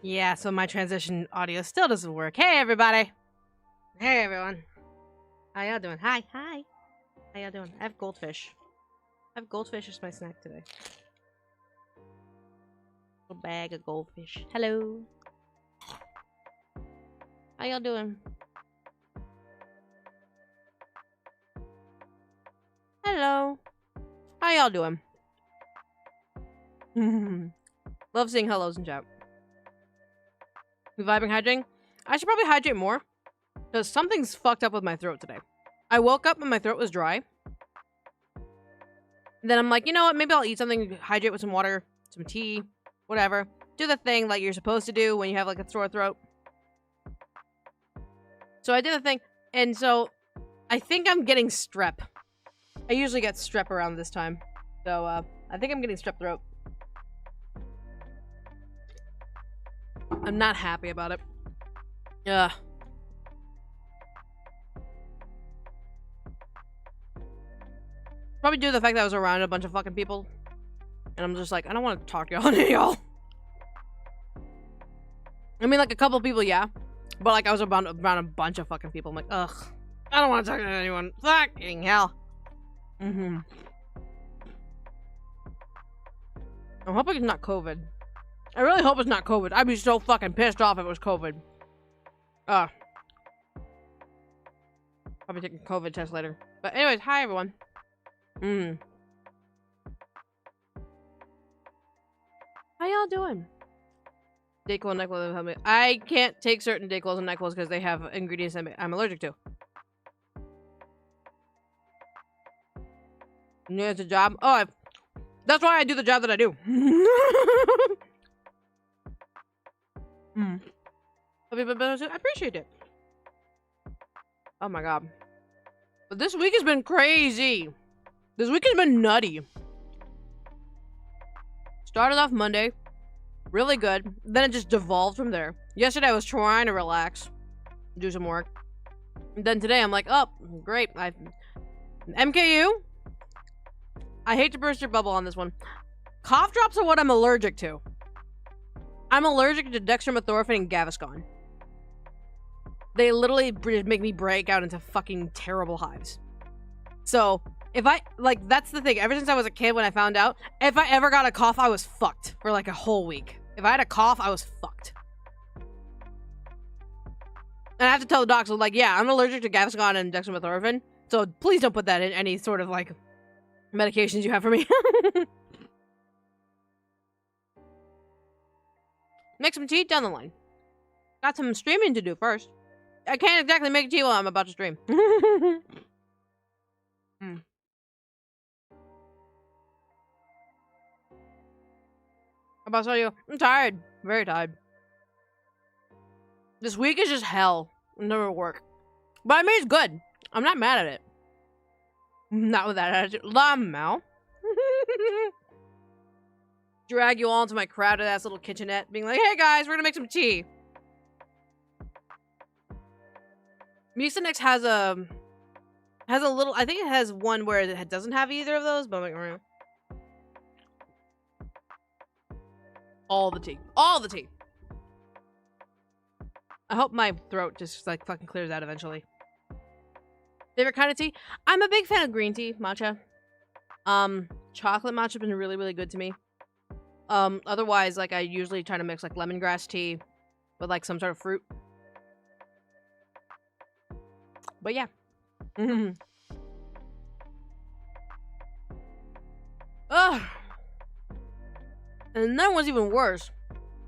Yeah, so my transition audio still doesn't work. Hey, everybody. Hey, everyone. How y'all doing? Hi. How y'all doing? I have goldfish. As my snack today. A bag of goldfish. Hello. How y'all doing? Hello. How y'all doing? Love seeing hellos in chat. You vibing, hydrating? I should probably hydrate more. Because something's fucked up with my throat today. I woke up and my throat was dry. Then I'm like, you know what? Maybe I'll eat something, hydrate with some water, some tea, whatever. Do the thing like you're supposed to do when you have like a sore throat. So I did the thing. And so I think I'm getting strep. I usually get strep around this time. So I think I'm getting strep throat. I'm not happy about it. Ugh. Probably due to the fact that I was around a bunch of fucking people. And I'm just like, I don't want to talk to y'all. I mean, like, a couple people, yeah. But, like, I was around a bunch of fucking people. I'm like, ugh. I don't want to talk to anyone. Fucking hell. I'm hoping it's not COVID. I really hope it's not COVID. I'd be so fucking pissed off if it was COVID. Probably taking a COVID test later. But anyways, hi everyone. How y'all doing? Dayquil and NyQuil help me. I can't take certain Dayquils and NyQuils because they have ingredients I'm allergic to. Yeah, it's a job. Oh, that's why I do the job that I do. I appreciate it. Oh my god. But this week has been crazy. This week has been nutty. Started off Monday. Really good. Then it just devolved from there. Yesterday I was trying to relax. Do some work. And then today I'm like, oh, great. MKU. I hate to burst your bubble on this one. Cough drops are what I'm allergic to. I'm allergic to dextromethorphan and Gaviscon. They literally make me break out into fucking terrible hives. So, if I, like, that's the thing. Ever since I was a kid when I found out, if I ever got a cough, I was fucked for like a whole week. If I had a cough, I was fucked. And I have to tell the docs, like, yeah, I'm allergic to Gaviscon and dextromethorphan. So, please don't put that in any sort of, like, medications you have for me. Make some tea down the line. Got some streaming to do first. I can't exactly make tea while I'm about to stream. How about you? I'm tired. Very tired. This week is just hell. Never work. But I mean, it's good. I'm not mad at it. Not with that attitude. Lamau. Drag you all into my crowded ass little kitchenette, being like, hey guys, we're gonna make some tea. Mucinex has a little, I think it has one where it doesn't have either of those, but I'm like, all the tea. All the tea. I hope my throat just like fucking clears out eventually. Favorite kind of tea? I'm a big fan of green tea, matcha. Chocolate matcha has been really, really good to me. Otherwise, like, I usually try to mix, like, lemongrass tea with, like, some sort of fruit. But, yeah. Ugh. And then what's even worse,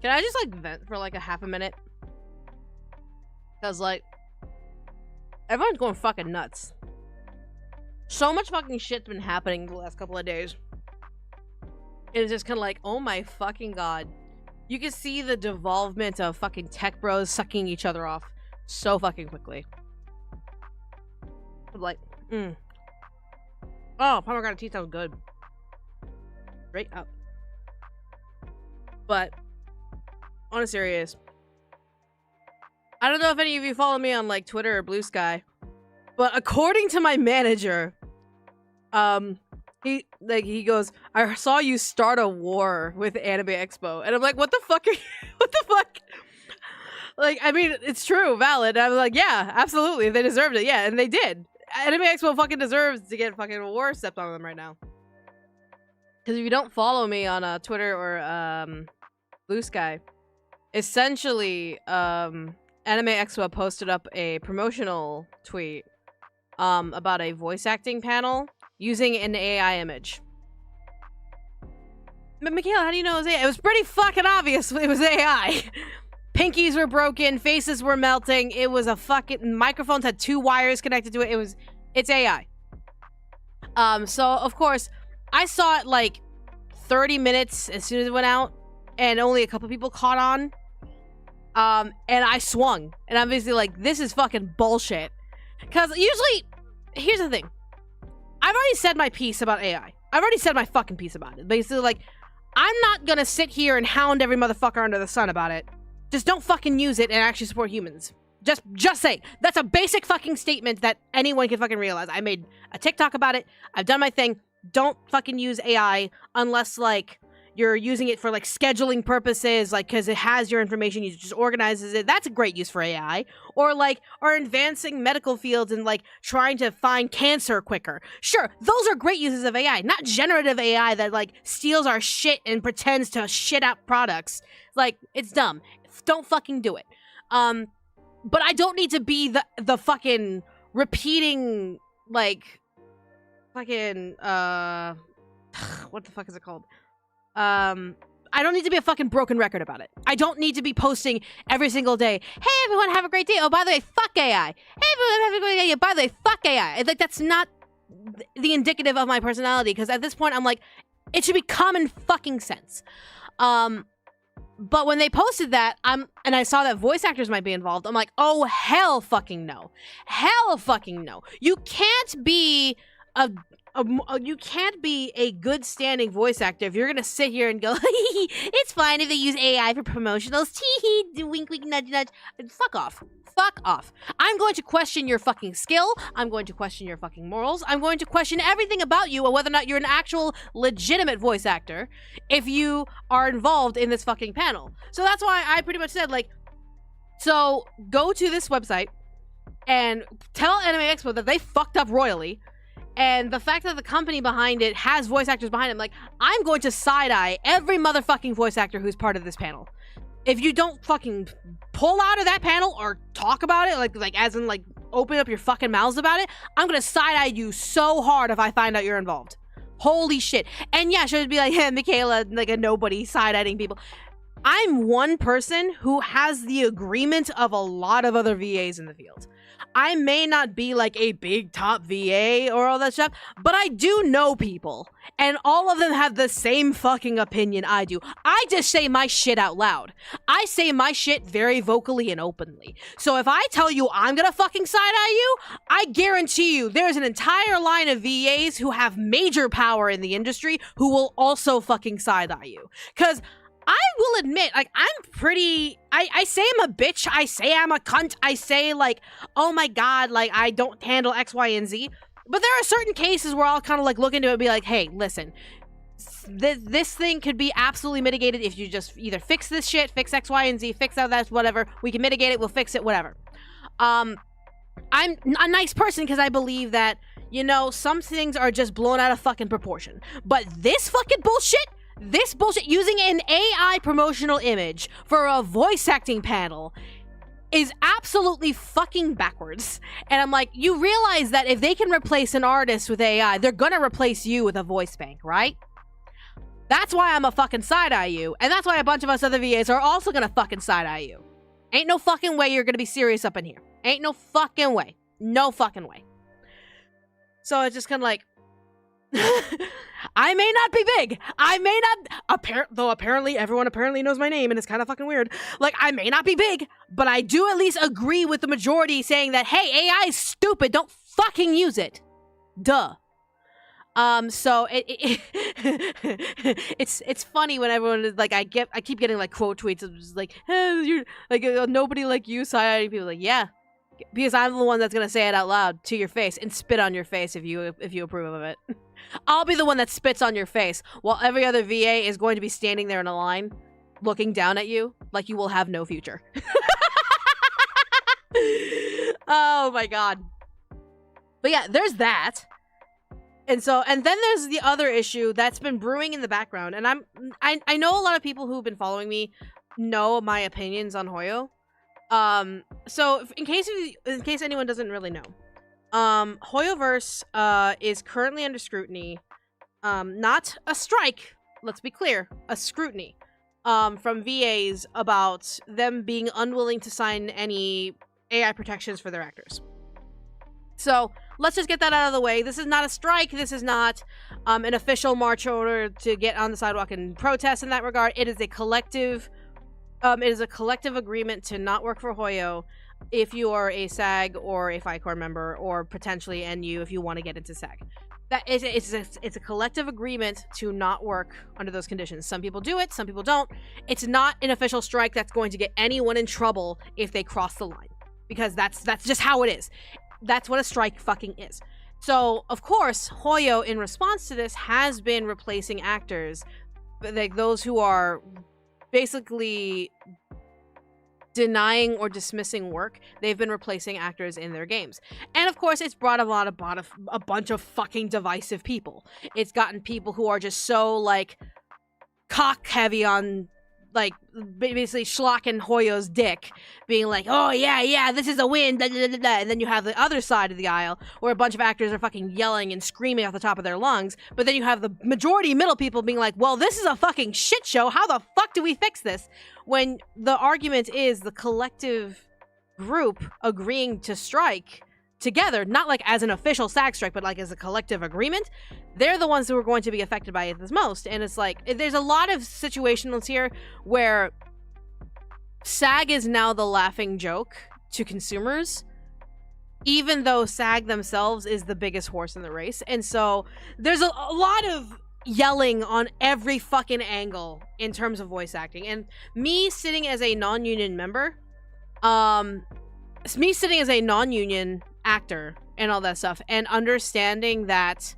can I just, like, vent for, like, a half a minute? Because, like, everyone's going fucking nuts. So much fucking shit's been happening the last couple of days. It's just kind of like, oh my fucking god. You can see the devolvement of fucking tech bros sucking each other off so fucking quickly. I'm like, Oh, pomegranate tea sounds good. Straight up. But, on a serious, I don't know if any of you follow me on, like, Twitter or Blue Sky, but according to my manager, he goes, I saw you start a war with Anime Expo, and I'm like, what the fuck are you, what the fuck? Like, I mean, it's true, valid. I was like, yeah, absolutely, they deserved it, yeah, and they did. Anime Expo fucking deserves to get fucking war stepped on them right now. Because if you don't follow me on Twitter or Blue Sky, essentially, Anime Expo posted up a promotional tweet about a voice acting panel using an AI image. But Michaela, how do you know it was AI? It was pretty fucking obvious it was AI. Pinkies were broken, faces were melting, it was a fucking... Microphones had 2 wires connected to it, it's AI. So, of course, I saw it like 30 minutes as soon as it went out, and only a couple people caught on. And I swung. And I'm basically like, this is fucking bullshit. Because usually, here's the thing. I've already said my piece about AI. I've already said my fucking piece about it. Basically, like, I'm not gonna sit here and hound every motherfucker under the sun about it. Just don't fucking use it and actually support humans. Just say. That's a basic fucking statement that anyone can fucking realize. I made a TikTok about it. I've done my thing. Don't fucking use AI unless, like, you're using it for, like, scheduling purposes, like, because it has your information, it just organizes it. That's a great use for AI. Or, like, or advancing medical fields and, like, trying to find cancer quicker. Sure, those are great uses of AI, not generative AI that, like, steals our shit and pretends to shit out products. Like, it's dumb. Don't fucking do it. But I don't need to be the fucking repeating, like, fucking, what the fuck is it called? I don't need to be a fucking broken record about it. I don't need to be posting every single day, hey everyone, have a great day. Oh, by the way, fuck AI. Hey everyone, have a great day. By the way, fuck AI. Like, that's not the indicative of my personality, because at this point, I'm like, it should be common fucking sense. But when they posted that, and I saw that voice actors might be involved, I'm like, oh, hell fucking no. Hell fucking no. You can't be you can't be a good standing voice actor if you're gonna sit here and go, it's fine if they use AI for promotionals. Tee wink wink nudge nudge. Fuck off. Fuck off. I'm going to question your fucking skill. I'm going to question your fucking morals. I'm going to question everything about you and whether or not you're an actual legitimate voice actor if you are involved in this fucking panel. So that's why I pretty much said, like, so go to this website and tell Anime Expo that they fucked up royally. And the fact that the company behind it has voice actors behind them, like, I'm going to side-eye every motherfucking voice actor who's part of this panel. If you don't fucking pull out of that panel or talk about it, like as in, like, open up your fucking mouths about it, I'm gonna side-eye you so hard if I find out you're involved. Holy shit. And yeah, she'll be like, hey, Michaela, like a nobody side-eyeing people. I'm one person who has the agreement of a lot of other VAs in the field. I may not be like a big top VA or all that stuff, but I do know people, and all of them have the same fucking opinion I do. I just say my shit out loud. I say my shit very vocally and openly. So if I tell you I'm gonna fucking side-eye you, I guarantee you there's an entire line of VAs who have major power in the industry who will also fucking side-eye you. 'Cause I will admit, like, I'm pretty... I say I'm a bitch. I say I'm a cunt. I say, like, oh my god, like, I don't handle X, Y, and Z. But there are certain cases where I'll kind of, like, look into it and be like, hey, listen, this thing could be absolutely mitigated if you just either fix this shit, fix X, Y, and Z, fix out that, whatever. We can mitigate it. We'll fix it, whatever. I'm a nice person because I believe that, you know, some things are just blown out of fucking proportion. But this fucking bullshit... This bullshit, using an AI promotional image for a voice acting panel, is absolutely fucking backwards. And I'm like, you realize that if they can replace an artist with AI, they're gonna replace you with a voice bank, right? That's why I'm a fucking side-eye you, and that's why a bunch of us other VAs are also gonna fucking side-eye you. Ain't no fucking way you're gonna be serious up in here. Ain't no fucking way. No fucking way. So it's just kind of like, I may not be big. I may not, though apparently everyone apparently knows my name and it's kind of fucking weird. Like, I may not be big, but I do at least agree with the majority saying that, hey, AI is stupid. Don't fucking use it. Duh. So it's funny when everyone is like, I keep getting like quote tweets of just like, hey, you're like, nobody like you side people. Like, yeah, because I'm the one that's gonna say it out loud to your face and spit on your face if you approve of it. I'll be the one that spits on your face, while every other VA is going to be standing there in a line, looking down at you like you will have no future. Oh my god. But yeah, there's that. And then there's the other issue that's been brewing in the background, and I know a lot of people who've been following me know my opinions on Hoyo. So in case anyone doesn't really know, Hoyoverse is currently under scrutiny. Not a strike, let's be clear, a scrutiny from VAs about them being unwilling to sign any AI protections for their actors. So let's just get that out of the way. This is not a strike. This is not an official march order to get on the sidewalk and protest in that regard. It is a collective. It is a collective agreement to not work for Hoyo if you are a SAG or a FICOR member, or potentially NU if you want to get into SAG. It's a collective agreement to not work under those conditions. Some people do it, some people don't. It's not an official strike that's going to get anyone in trouble if they cross the line, because that's just how it is. That's what a strike fucking is. So, of course, Hoyo, in response to this, has been replacing actors, like those who are basically denying or dismissing work. They've been replacing actors in their games. And of course, it's brought a bunch of fucking divisive people. It's gotten people who are just so, like, cock heavy on, like, basically schlocking Hoyo's dick, being like, oh yeah, this is a win, da, da, da, da. And then you have the other side of the aisle, where a bunch of actors are fucking yelling and screaming off the top of their lungs, but then you have the majority middle people being like, well, this is a fucking shit show, how the fuck do we fix this? When the argument is the collective group agreeing to strike together, not like as an official SAG strike, but like as a collective agreement, they're the ones who are going to be affected by it the most. And it's like, there's a lot of situations here where SAG is now the laughing joke to consumers, even though SAG themselves is the biggest horse in the race. And so there's a lot of yelling on every fucking angle in terms of voice acting. And me sitting as a non-union member, actor and all that stuff, and understanding that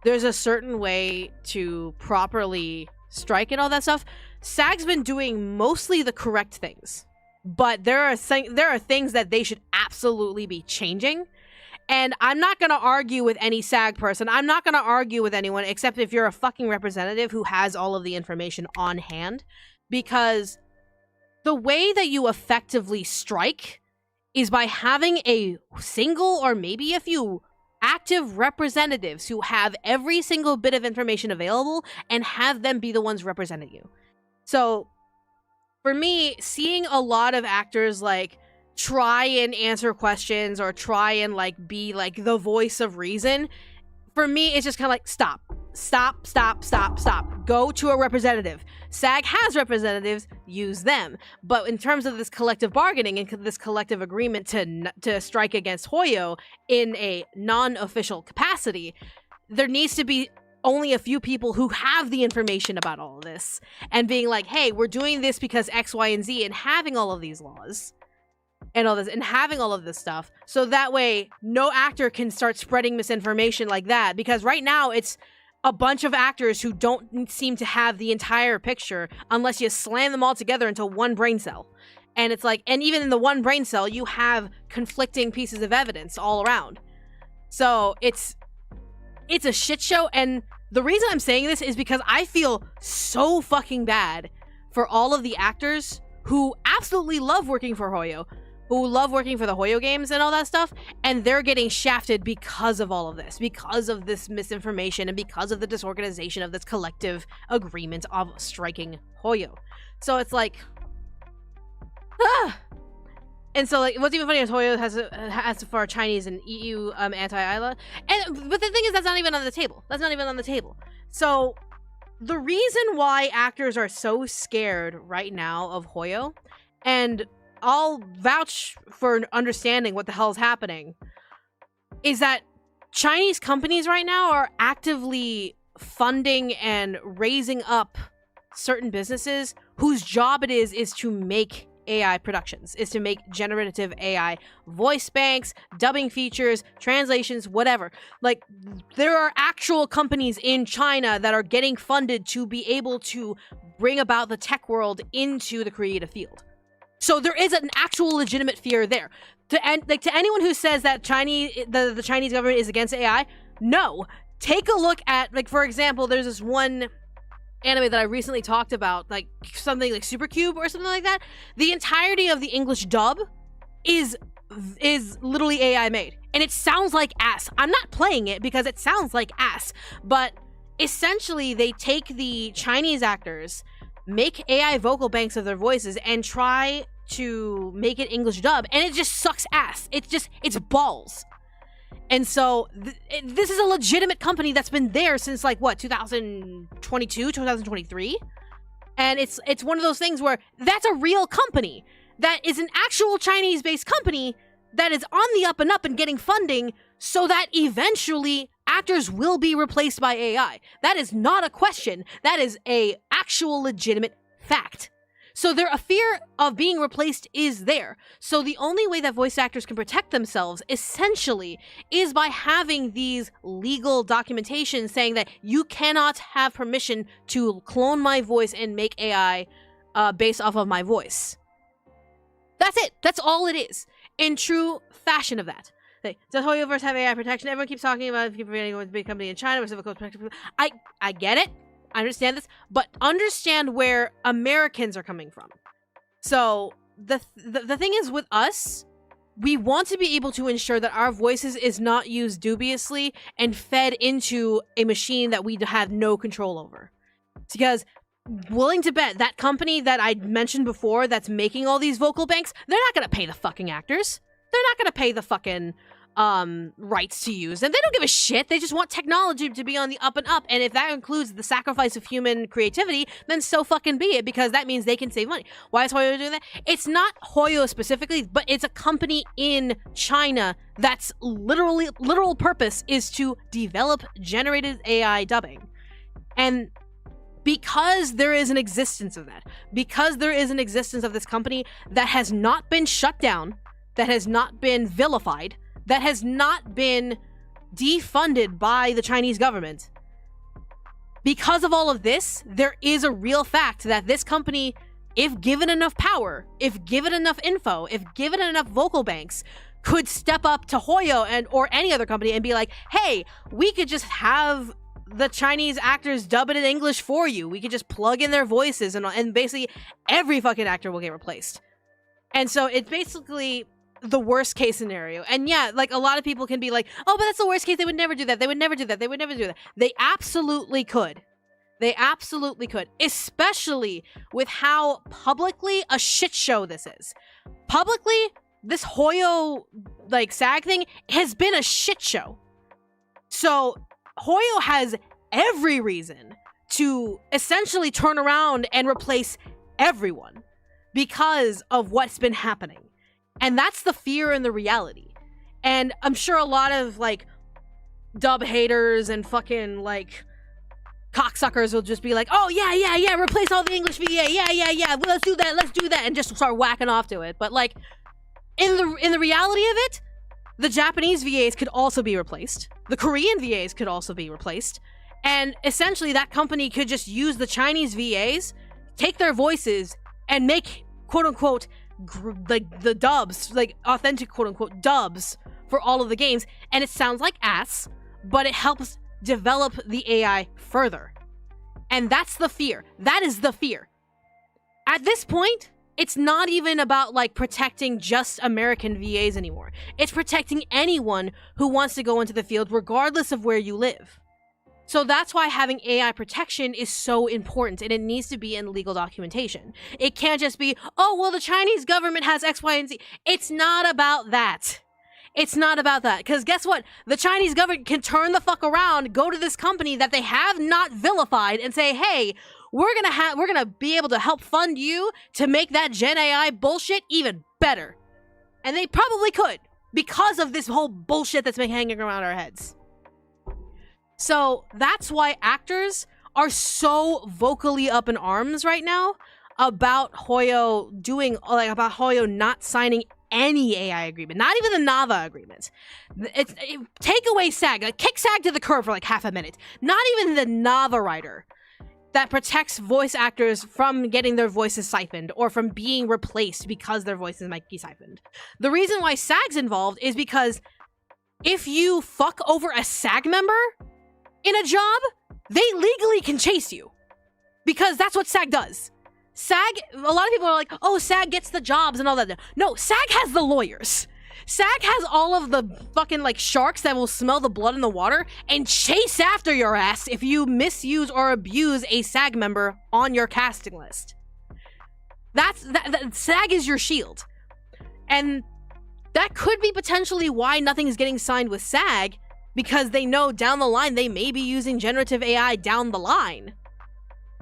there's a certain way to properly strike and all that stuff, SAG's been doing mostly the correct things, but there are things that they should absolutely be changing. And I'm not gonna argue with any SAG person. I'm not gonna argue with anyone except if you're a fucking representative who has all of the information on hand, because the way that you effectively strike is by having a single or maybe a few active representatives who have every single bit of information available and have them be the ones representing you. So for me, seeing a lot of actors like try and answer questions or try and like be like the voice of reason, for me it's just kind of like, stop. Go to a representative. SAG has representatives, use them. But in terms of this collective bargaining and this collective agreement to strike against Hoyo in a non-official capacity, there needs to be only a few people who have the information about all of this and being like, hey, we're doing this because X, Y, and Z, and having all of these laws and all this and having all of this stuff, so that way no actor can start spreading misinformation like that. Because right now it's a bunch of actors who don't seem to have the entire picture unless you slam them all together into one brain cell. And it's like, and even in the one brain cell, you have conflicting pieces of evidence all around. So it's a shit show. And the reason I'm saying this is because I feel so fucking bad for all of the actors who absolutely love working for Hoyo, who love working for the Hoyo games and all that stuff, and they're getting shafted because of all of this, because of this misinformation, and because of the disorganization of this collective agreement of striking Hoyo. So it's like, And so, like, what's even funny is Hoyo has for Chinese and EU anti-ILA, but the thing is, that's not even on the table. That's not even on the table. So the reason why actors are so scared right now of Hoyo, and I'll vouch for understanding what the hell is happening, is that Chinese companies right now are actively funding and raising up certain businesses whose job it is to make AI productions, is to make generative AI voice banks, dubbing features, translations, whatever. Like, there are actual companies in China that are getting funded to be able to bring about the tech world into the creative field. So there is an actual legitimate fear there. To anyone who says that the Chinese government is against AI, no. Take a look at, like, for example, there's this one anime that I recently talked about, like something like Supercube or something like that. The entirety of the English dub is literally AI made, and it sounds like ass. I'm not playing it because it sounds like ass, but essentially they take the Chinese actors, make AI vocal banks of their voices, and try to make it English dub, and it just sucks ass. It's balls. And so this is a legitimate company that's been there since, like, what, 2022, 2023? And it's one of those things where that's a real company. That is an actual Chinese-based company that is on the up and up and getting funding so that eventually actors will be replaced by AI. That is not a question. That is a actual legitimate fact. So a fear of being replaced is there. So the only way that voice actors can protect themselves, essentially, is by having these legal documentation saying that you cannot have permission to clone my voice and make AI based off of my voice. That's it. That's all it is. In true fashion of that. Does Hoyoverse have AI protection? Everyone keeps talking about if you're preventing a big company in China with civil code protection. I get it. I understand this, but understand where Americans are coming from. So the thing is, with us, we want to be able to ensure that our voices is not used dubiously and fed into a machine that we have no control over. Because willing to bet that company that I mentioned before that's making all these vocal banks, they're not going to pay the fucking actors. They're not going to pay the fucking rights to use them. They don't give a shit. They just want technology to be on the up and up. And if that includes the sacrifice of human creativity, then so fucking be it, because that means they can save money. Why is Hoyo doing that? It's not Hoyo specifically, but it's a company in China that's literal purpose is to develop generated AI dubbing. And because there is an existence of that, because there is an existence of this company that has not been shut down, that has not been vilified, that has not been defunded by the Chinese government. Because of all of this, there is a real fact that this company, if given enough power, if given enough info, if given enough vocal banks, could step up to Hoyo or any other company and be like, hey, we could just have the Chinese actors dub it in English for you. We could just plug in their voices and basically every fucking actor will get replaced. And so it's basically the worst case scenario. And yeah, like, a lot of people can be like, oh, but that's the worst case. They would never do that. They would never do that. They would never do that. They absolutely could. They absolutely could. Especially with how publicly a shit show this is. Publicly, this Hoyo, like, SAG thing has been a shit show. So Hoyo has every reason to essentially turn around and replace everyone because of what's been happening. And that's the fear and the reality. And I'm sure a lot of, like, dub haters and fucking, like, cocksuckers will just be like, oh, yeah, replace all the English VA, yeah, let's do that, and just start whacking off to it. But, like, in the reality of it, the Japanese VAs could also be replaced. The Korean VAs could also be replaced. And essentially that company could just use the Chinese VAs, take their voices, and make, quote-unquote, like, the dubs, like, authentic quote-unquote dubs for all of the games, and it sounds like ass, but it helps develop the AI further. And that's the fear. That is the fear. At this point, it's not even about, like, protecting just American VAs anymore. It's protecting anyone who wants to go into the field, regardless of where you live. So that's why having AI protection is so important, and it needs to be in legal documentation. It can't just be, oh, well, the Chinese government has X, Y, and Z. It's not about that. It's not about that. Because guess what? The Chinese government can turn the fuck around, go to this company that they have not vilified, and say, hey, we're gonna be able to help fund you to make that Gen AI bullshit even better. And they probably could, because of this whole bullshit that's been hanging around our heads. So that's why actors are so vocally up in arms right now about Hoyo about Hoyo not signing any AI agreement, not even the Nava agreement. Take away SAG, like kick SAG to the curb for like half a minute. Not even the Nava writer that protects voice actors from getting their voices siphoned or from being replaced because their voices might be siphoned. The reason why SAG's involved is because if you fuck over a SAG member in a job, they legally can chase you. Because that's what SAG does. SAG, a lot of people are like, oh, SAG gets the jobs and all that. No, SAG has the lawyers. SAG has all of the fucking, like, sharks that will smell the blood in the water and chase after your ass if you misuse or abuse a SAG member on your casting list. SAG is your shield. And that could be potentially why nothing is getting signed with SAG, because they know down the line they may be using generative AI down the line.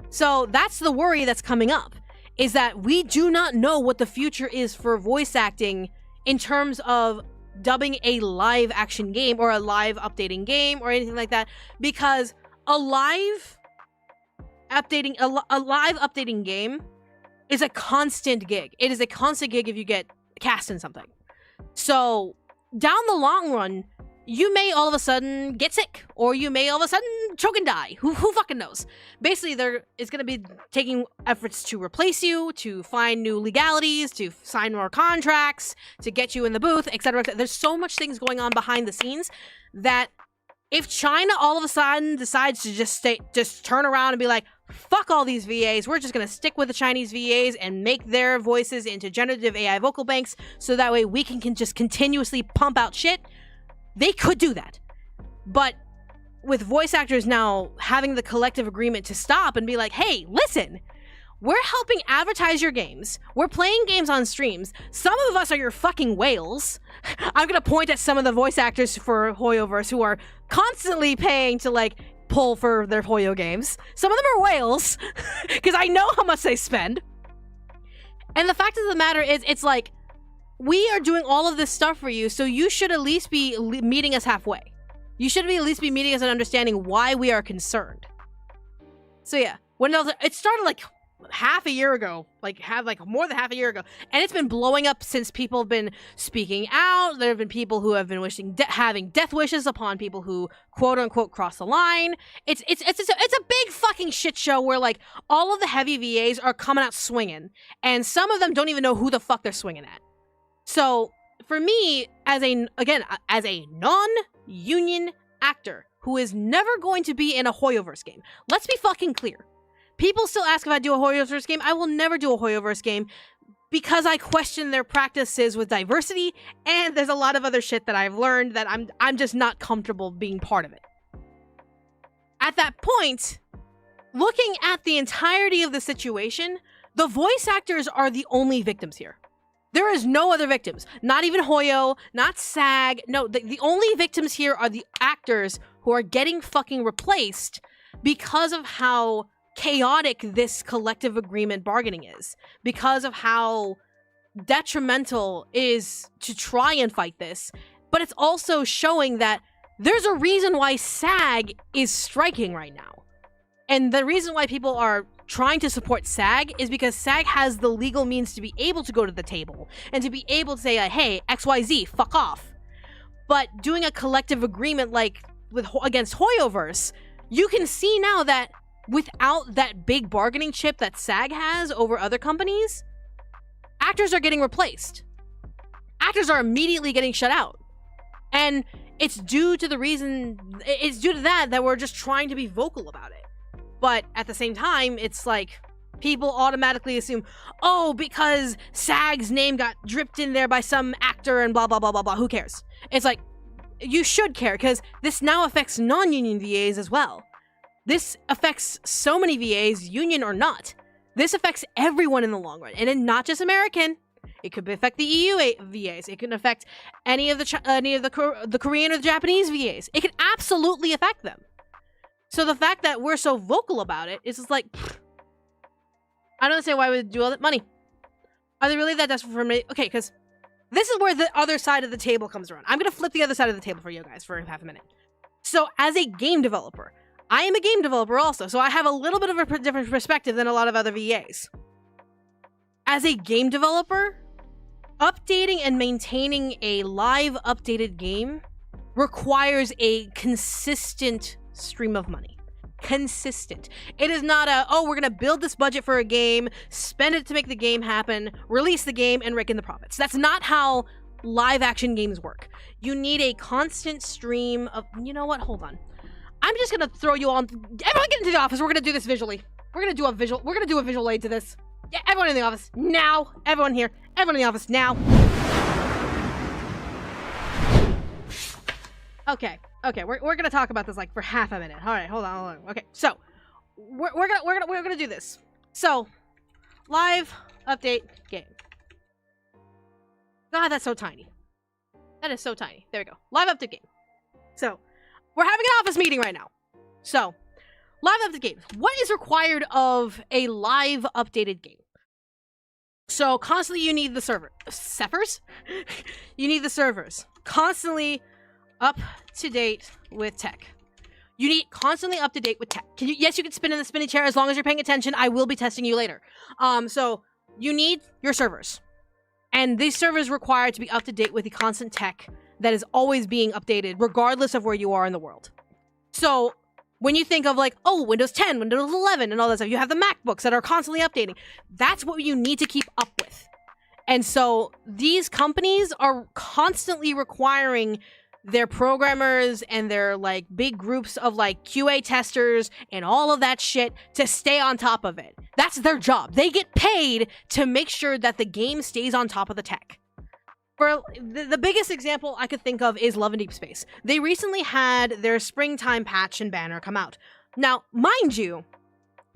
So that's the worry that's coming up, is that we do not know what the future is for voice acting in terms of dubbing a live action game or a live updating game or anything like that, because a live updating game is a constant gig. It is a constant gig if you get cast in something. So down the long run, you may all of a sudden get sick, or you may all of a sudden choke and die. Who fucking knows? Basically, there is going to be taking efforts to replace you, to find new legalities, to sign more contracts, to get you in the booth, etc. There's so much things going on behind the scenes that if China all of a sudden decides to just turn around and be like, fuck all these VAs, we're just going to stick with the Chinese VAs and make their voices into generative AI vocal banks so that way we can just continuously pump out shit, they could do that. But with voice actors now having the collective agreement to stop and be like, hey, listen, we're helping advertise your games. We're playing games on streams. Some of us are your fucking whales. I'm gonna point at some of the voice actors for Hoyoverse who are constantly paying to, like, pull for their Hoyo games. Some of them are whales, because I know how much they spend. And the fact of the matter is, it's like, we are doing all of this stuff for you, so you should at least be meeting us halfway. You should at least be meeting us and understanding why we are concerned. So yeah, it started like half a year ago, more than half a year ago, and it's been blowing up since people have been speaking out. There have been people who have been having death wishes upon people who quote unquote cross the line. It's a big fucking shit show where, like, all of the heavy VAs are coming out swinging, and some of them don't even know who the fuck they're swinging at. So for me, as a non-union actor who is never going to be in a Hoyoverse game, let's be fucking clear. People still ask if I do a Hoyoverse game. I will never do a Hoyoverse game because I question their practices with diversity, and there's a lot of other shit that I've learned that I'm just not comfortable being part of it. At that point, looking at the entirety of the situation, the voice actors are the only victims here. There is no other victims. Not even Hoyo, not SAG. No, the only victims here are the actors who are getting fucking replaced because of how chaotic this collective agreement bargaining is. Because of how detrimental it is to try and fight this. But it's also showing that there's a reason why SAG is striking right now. And the reason why people are trying to support SAG is because SAG has the legal means to be able to go to the table and to be able to say, hey, XYZ, fuck off. But doing a collective agreement like against Hoyoverse, you can see now that without that big bargaining chip that SAG has over other companies, actors are getting replaced. Actors are immediately getting shut out. And it's due to that we're just trying to be vocal about it. But at the same time, it's like people automatically assume, oh, because SAG's name got dripped in there by some actor and blah, blah, blah, blah, blah. Who cares? It's like, you should care, because this now affects non-union VAs as well. This affects so many VAs, union or not. This affects everyone in the long run, and not just American. It could affect the EU VAs. It can affect any of the Korean or the Japanese VAs. It can absolutely affect them. So the fact that we're so vocal about it is just like, I don't understand why we would do all that money. Are they really that desperate for money? Okay, because this is where the other side of the table comes around. I'm going to flip the other side of the table for you guys for half a minute. So as a game developer, I am a game developer also, so I have a little bit of a different perspective than a lot of other VAs. as a game developer, updating and maintaining a live updated game requires a consistent stream of money. Consistent. It is not a, oh, we're gonna build this budget for a game, spend it to make the game happen, release the game, and rake in the profits. That's not how live action games work. You need a constant stream of, you know what, hold on. I'm just gonna throw you on, everyone get into the office, we're gonna do this visually. We're gonna do a visual aid to this. Yeah, everyone in the office, now. Everyone here, everyone in the office, now. Okay, we're gonna talk about this like for half a minute. All right, hold on. Okay, so we're gonna do this. So, live update game. God, that's so tiny. That is so tiny. There we go. Live update game. So, we're having an office meeting right now. So, live update games. What is required of a live updated game? So, constantly you need the servers? You need the servers. Constantly up to date with tech. You need constantly up to date with tech. Yes, you can spin in the spinny chair as long as you're paying attention. I will be testing you later. So you need your servers. And these servers require to be up to date with the constant tech that is always being updated, regardless of where you are in the world. So when you think of like, oh, Windows 10, Windows 11, and all that stuff, you have the MacBooks that are constantly updating. That's what you need to keep up with. And so these companies are constantly requiring their programmers and their like big groups of like QA testers and all of that shit to stay on top of it. That's their job. They get paid to make sure that the game stays on top of the tech. For the biggest example I could think of is Love and Deep Space. They recently had their springtime patch and banner come out. Now, mind you,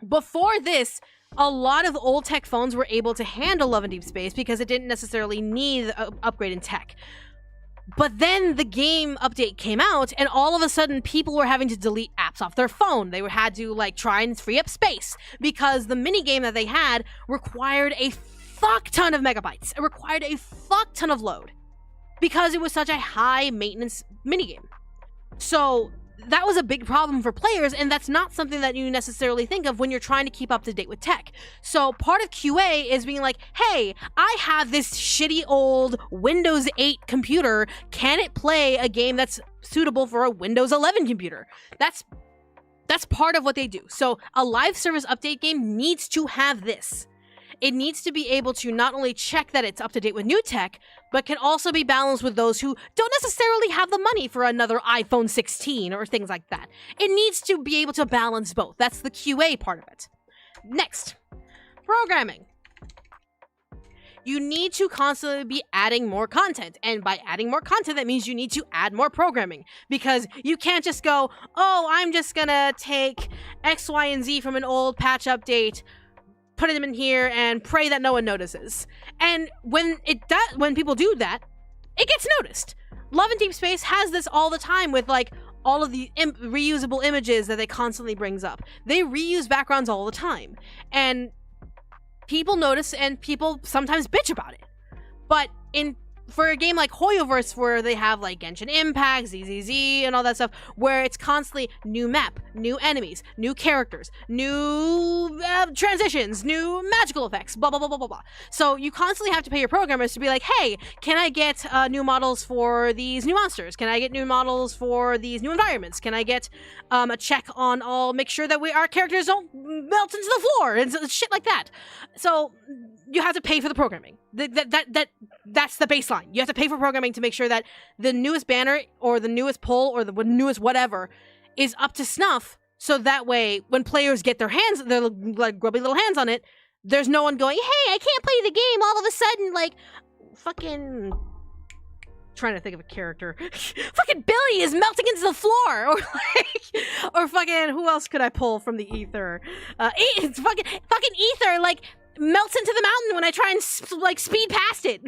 before this, a lot of old tech phones were able to handle Love and Deep Space because it didn't necessarily need an upgrade in tech. But then the game update came out, and all of a sudden, people were having to delete apps off their phone. They had to, like, try and free up space, because the minigame that they had required a fuck ton of megabytes. It required a fuck ton of load, because it was such a high-maintenance minigame. So that was a big problem for players, and that's not something that you necessarily think of when you're trying to keep up to date with tech. So part of QA is being like, hey, I have this shitty old Windows 8 computer. Can it play a game that's suitable for a Windows 11 computer? That's part of what they do. So a live service update game needs to have this. It needs to be able to not only check that it's up to date with new tech, but can also be balanced with those who don't necessarily have the money for another iPhone 16 or things like that. It needs to be able to balance both. That's the QA part of it. Next, programming. You need to constantly be adding more content. And by adding more content, that means you need to add more programming. Because you can't just go, oh, I'm just gonna take X, Y, and Z from an old patch update, put them in here, and pray that no one notices. And when people do that, it gets noticed. Love and Deep Space has this all the time with like all of the reusable images that they constantly brings up. They reuse backgrounds all the time, and people notice, and people sometimes bitch about it. But for a game like Hoyoverse, where they have like Genshin Impact, ZZZ, and all that stuff, where it's constantly new map, new enemies, new characters, new transitions, new magical effects, blah, blah, blah, blah, blah, blah. So you constantly have to pay your programmers to be like, hey, can I get new models for these new monsters? Can I get new models for these new environments? Can I get a check on all, make sure that our characters don't melt into the floor, and shit like that. So you have to pay for the programming. That's the baseline. You have to pay for programming to make sure that the newest banner or the newest poll or the newest whatever is up to snuff, so that way when players get their like grubby little hands on it, there's no one going, hey, I can't play the game all of a sudden, like fucking trying to think of a character. Fucking Billy is melting into the floor, or like, or fucking who else could I pull from the ether? It's fucking ether, like melts into the mountain when I try and like speed past it.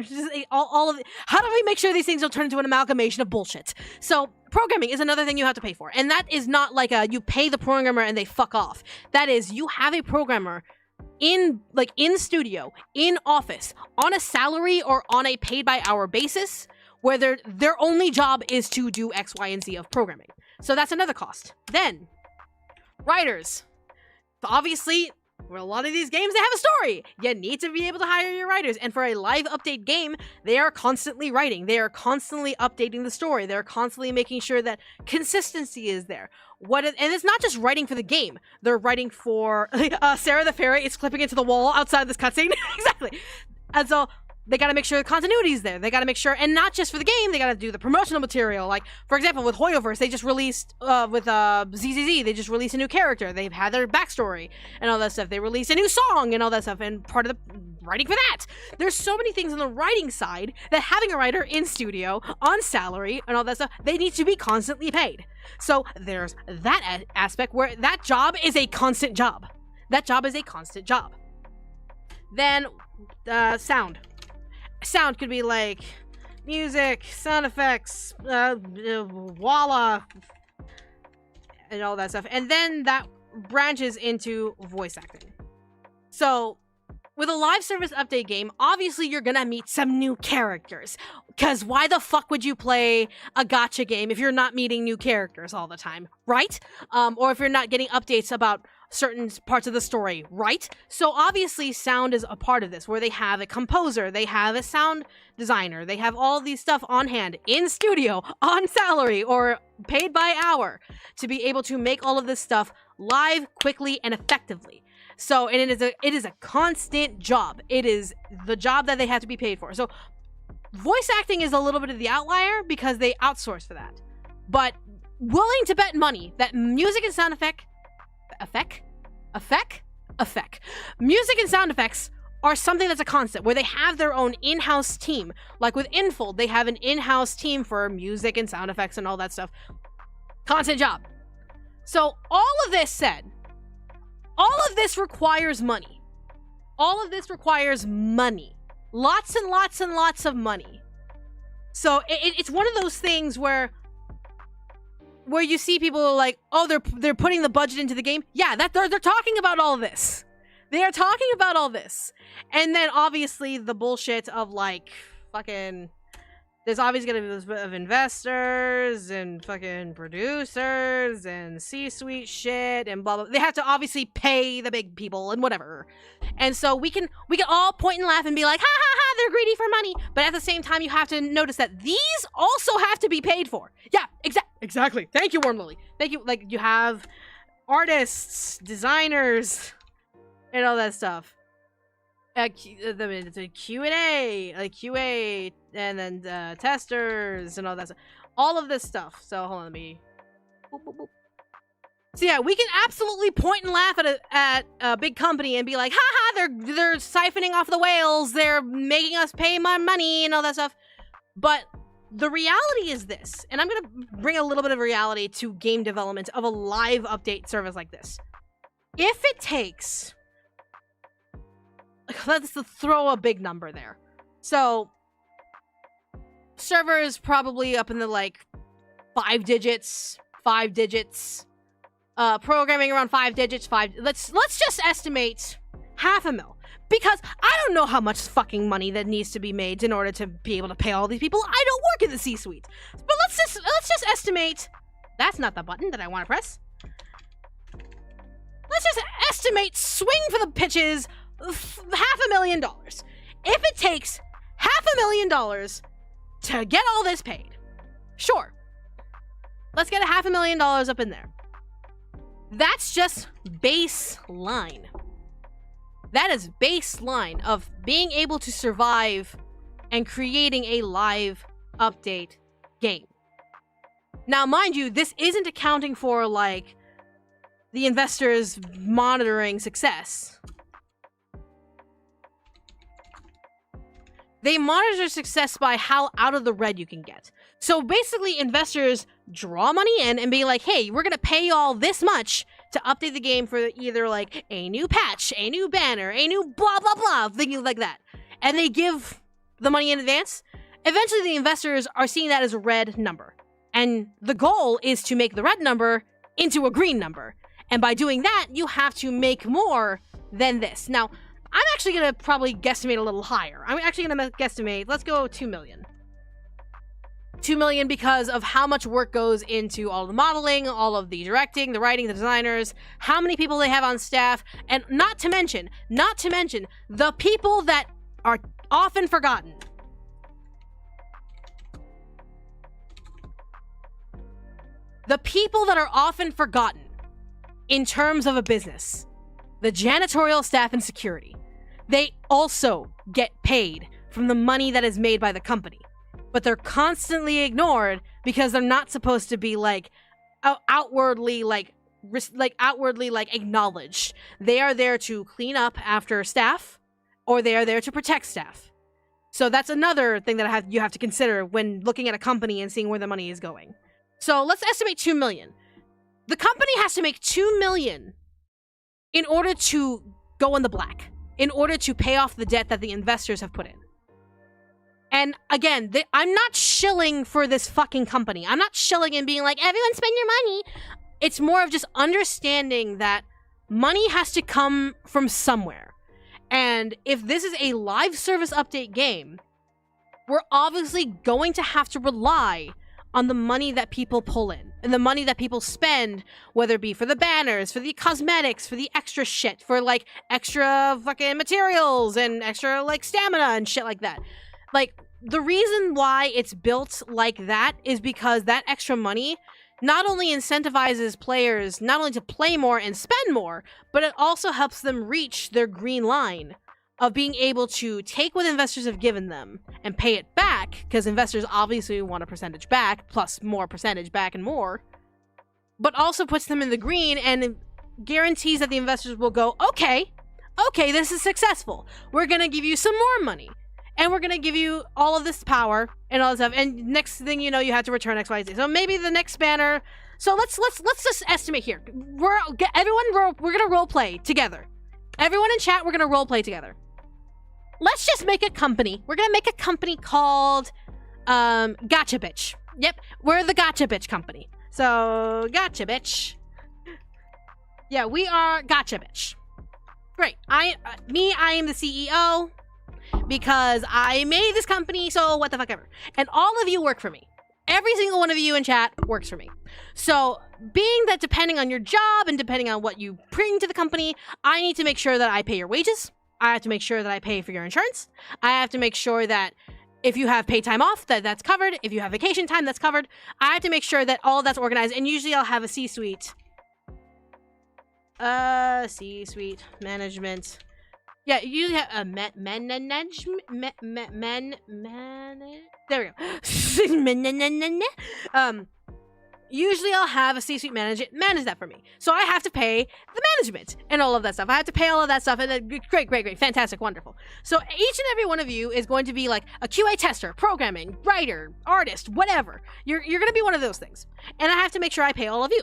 All of it. How do we make sure these things don't turn into an amalgamation of bullshit? So programming is another thing you have to pay for, and that is not like you pay the programmer and they fuck off. That is, you have a programmer in studio, in office, on a salary or on a paid by hour basis, where their only job is to do X, Y, and Z of programming. So that's another cost. Then writers. Obviously, For a lot of these games, they have a story. You need to be able to hire your writers. And for a live update game, they are constantly writing. They are constantly updating the story. They're constantly making sure that consistency is there. And it's not just writing for the game. They're writing for Sarah the Fairy is clipping into the wall outside this cutscene. Exactly. And so they gotta make sure the continuity is there. They gotta make sure, and not just for the game, they gotta do the promotional material. Like, for example, with Hoyoverse, they just released, with ZZZ, they just released a new character. They've had their backstory and all that stuff. They released a new song and all that stuff, and part of the writing for that. There's so many things on the writing side that having a writer in studio, on salary, and all that stuff, they need to be constantly paid. So there's that aspect where that job is a constant job. That job is a constant job. Then, sound. Sound could be like music, sound effects, walla, and all that stuff. And then that branches into voice acting. So, with a live service update game, obviously you're gonna meet some new characters. Because why the fuck would you play a gacha game if you're not meeting new characters all the time, right? Or if you're not getting updates about certain parts of the story, right? So obviously sound is a part of this, where they have a composer, they have a sound designer, they have all these stuff on hand, in studio, on salary, or paid by hour, to be able to make all of this stuff live, quickly, and effectively. So, and it is a constant job. It is the job that they have to be paid for. So voice acting is a little bit of the outlier because they outsource for that. But willing to bet money that music and sound effect. Music and sound effects are something that's a constant, where they have their own in-house team. Like with Infold, they have an in-house team for music and sound effects and all that stuff. Constant job. So all of this said, all of this requires money. All of this requires money. Lots and lots and lots of money. So it's one of those things where you see people like, oh, they're putting the budget into the game. Yeah, they're talking about all this. They are talking about all this. And then obviously the bullshit of like fucking, there's obviously gonna be this bit of investors and fucking producers and C-suite shit and blah blah. They have to obviously pay the big people and whatever. And so we can all point and laugh and be like, ha ha ha, they're greedy for money. But at the same time, you have to notice that these also have to be paid for. Yeah, exactly. Thank you, Warm Lily. Thank you. Like, you have artists, designers, and all that stuff. It's a Q&A, like QA, and then testers, and all that stuff. All of this stuff. So, hold on, let me... Boop, boop, boop. So yeah, we can absolutely point and laugh at a big company and be like, haha, they're siphoning off the whales, they're making us pay my money and all that stuff. But the reality is this, and I'm gonna bring a little bit of reality to game development of a live update service like this. If it takes, let's throw a big number there. So, server is probably up in the like 5 digits. Programming around 5 digits, let's just estimate $500,000, because I don't know how much fucking money that needs to be made in order to be able to pay all these people. I don't work in the C-suite. But let's just estimate, that's not the button that I want to press. Let's just estimate, swing for the pitches, $500,000. If it takes $500,000 to get all this paid, sure. Let's get $500,000 up in there. That's just baseline. That is baseline of being able to survive and creating a live update game. Now, mind you, this isn't accounting for, like, the investors monitoring success. They monitor success by how out of the red you can get. So basically, investors draw money in and be like, hey, we're gonna pay y'all this much to update the game for either like a new patch, a new banner, a new blah blah blah, things like that. And they give the money in advance. Eventually, the investors are seeing that as a red number. And the goal is to make the red number into a green number. And by doing that, you have to make more than this. Now, I'm actually gonna probably guesstimate a little higher. I'm actually gonna guesstimate, let's go 2 million. 2 million because of how much work goes into all the modeling, all of the directing, the writing, the designers, how many people they have on staff, and not to mention the people that are often forgotten. The people that are often forgotten in terms of a business. The janitorial staff and security. They also get paid from the money that is made by the company. But they're constantly ignored because they're not supposed to be outwardly acknowledged. They are there to clean up after staff, or they are there to protect staff. So that's another thing that you have to consider when looking at a company and seeing where the money is going. So let's estimate 2 million. The company has to make 2 million in order to go in the black, in order to pay off the debt that the investors have put in. And again, I'm not shilling for this fucking company. I'm not shilling and being like, everyone spend your money. It's more of just understanding that money has to come from somewhere. And if this is a live service update game, we're obviously going to have to rely on the money that people pull in and the money that people spend, whether it be for the banners, for the cosmetics, for the extra shit, for like extra fucking materials and extra like stamina and shit like that. Like, the reason why it's built like that is because that extra money not only incentivizes players not only to play more and spend more, but it also helps them reach their green line of being able to take what investors have given them and pay it back, because investors obviously want a percentage back, plus more percentage back and more, but also puts them in the green and guarantees that the investors will go, okay, this is successful. We're going to give you some more money. And we're going to give you all of this power and all this stuff. And next thing you know, you have to return XYZ. So maybe the next banner. So let's just estimate here. We're going to role play together. Everyone in chat, we're going to role play together. Let's just make a company. We're going to make a company called Gotcha Bitch. Yep, we're the Gotcha Bitch company. So Gotcha Bitch. Yeah, we are Gotcha Bitch. Great. I am the CEO. Because I made this company, so what the fuck ever. And all of you work for me. Every single one of you in chat works for me. So, being that depending on your job and depending on what you bring to the company, I need to make sure that I pay your wages. I have to make sure that I pay for your insurance. I have to make sure that if you have paid time off, that's covered. If you have vacation time, that's covered. I have to make sure that all of that's organized. And usually I'll have a C-suite. C-suite management. Yeah, you usually have a there we go. Usually I'll have a C-suite manage that for me. So I have to pay the management and all of that stuff. I have to pay all of that stuff, and then great, fantastic, wonderful. So each and every one of you is going to be like a QA tester, programming, writer, artist, whatever. You're going to be one of those things. And I have to make sure I pay all of you.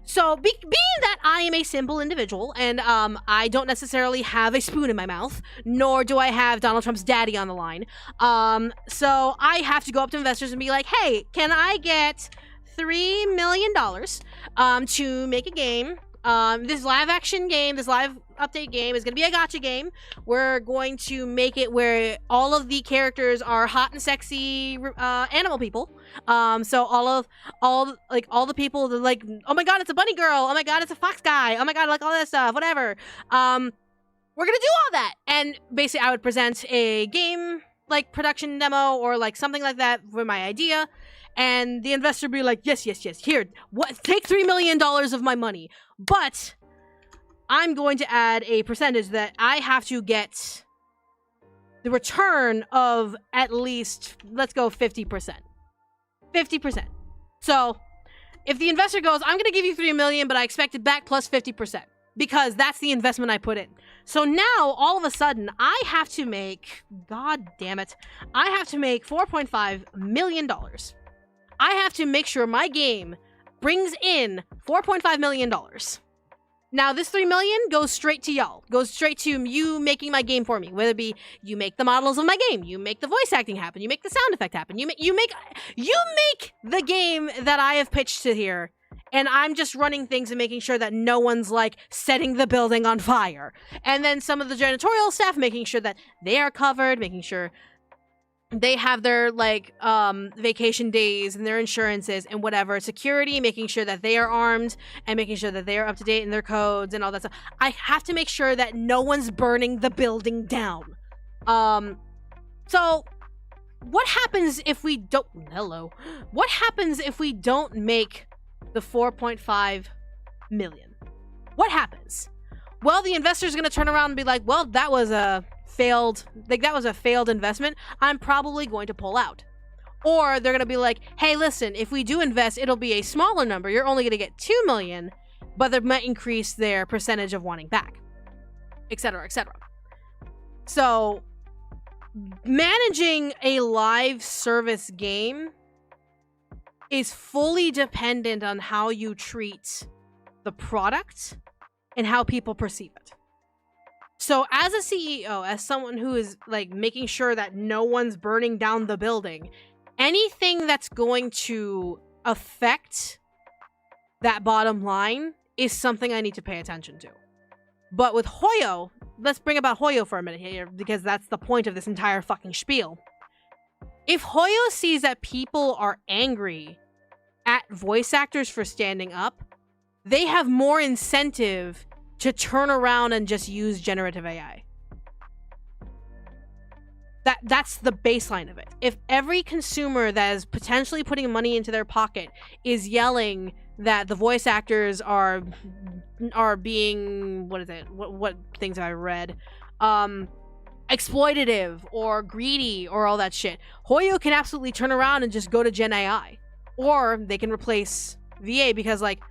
So, being that I am a simple individual, and I don't necessarily have a spoon in my mouth, nor do I have Donald Trump's daddy on the line, so I have to go up to investors and be like, hey, can I get $3 million to make a game? This live action game, this live update game is going to be a gacha game. We're going to make it where all of the characters are hot and sexy animal people. So all the people that like, oh my god, it's a bunny girl. Oh my god, it's a fox guy. Oh my god, like all that stuff, whatever. We're going to do all that. And basically I would present a game like production demo or like something like that for my idea. And the investor would be like, yes, here, take $3 million of my money. But I'm going to add a percentage that I have to get the return of at least, let's go 50%. 50%. So if the investor goes, I'm going to give you $3 million, but I expect it back plus 50%. Because that's the investment I put in. So now, all of a sudden, I have to make, god damn it, I have to make $4.5 million. I have to make sure my game brings in $4.5 million. Now, this $3 million goes straight to y'all. Goes straight to you making my game for me. Whether it be you make the models of my game, you make the voice acting happen, you make the sound effect happen, you make the game that I have pitched to here. And I'm just running things and making sure that no one's like setting the building on fire. And then some of the janitorial staff making sure that they are covered, making sure they have their like vacation days and their insurances and whatever, security, making sure that they are armed and making sure that they are up to date in their codes and all that stuff. I have to make sure that no one's burning the building down. So what happens if we don't what happens if we don't make the 4.5 million? What happens? Well, the investor's gonna turn around and be like, well, that was a failed investment. I'm probably going to pull out. Or they're gonna be like, hey, listen, if we do invest, it'll be a smaller number. You're only gonna get 2 million, but they might increase their percentage of wanting back, etc., etc. So managing a live service game is fully dependent on how you treat the product and how people perceive it. So as a CEO, as someone who is like making sure that no one's burning down the building, anything that's going to affect that bottom line is something I need to pay attention to. But with Hoyo, let's bring about Hoyo for a minute here, because that's the point of this entire fucking spiel. If Hoyo sees that people are angry at voice actors for standing up, they have more incentive to turn around and just use generative AI. That's the baseline of it. If every consumer that is potentially putting money into their pocket is yelling that the voice actors are being, what things have I read, exploitative or greedy or all that shit, Hoyo can absolutely turn around and just go to Gen AI, or they can replace VA, because like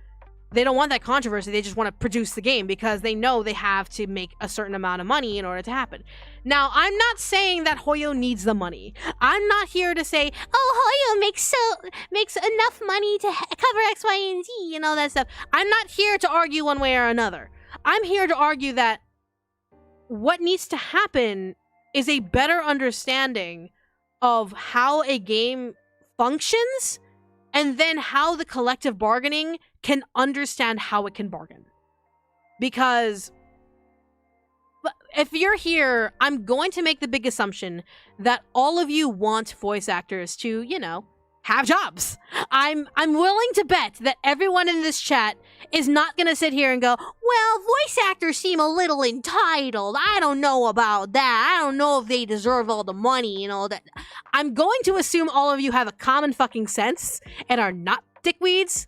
they don't want that controversy. They just want to produce the game because they know they have to make a certain amount of money in order to happen. Now, I'm not saying that Hoyo needs the money. I'm not here to say, oh, Hoyo makes enough money to cover X, Y, and Z and all that stuff. I'm not here to argue one way or another. I'm here to argue that what needs to happen is a better understanding of how a game functions, and then how the collective bargaining can understand how it can bargain. Because if you're here, I'm going to make the big assumption that all of you want voice actors to, you know, have jobs. I'm willing to bet that everyone in this chat is not going to sit here and go, well, voice actors seem a little entitled. I don't know about that. I don't know if they deserve all the money and all that. I'm going to assume all of you have a common fucking sense and are not dickweeds.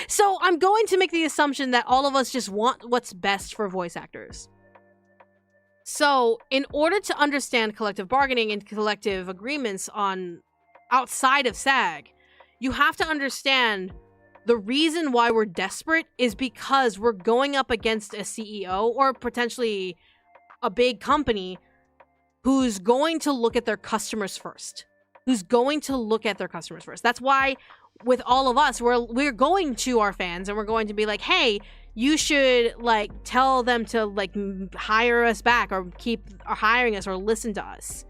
So I'm going to make the assumption that all of us just want what's best for voice actors. So in order to understand collective bargaining and collective agreements on outside of SAG, you have to understand the reason why we're desperate is because we're going up against a CEO or potentially a big company who's going to look at their customers first. That's why with all of us, we're going to our fans and we're going to be like, hey, you should like tell them to like hire us back or keep hiring us or listen to us.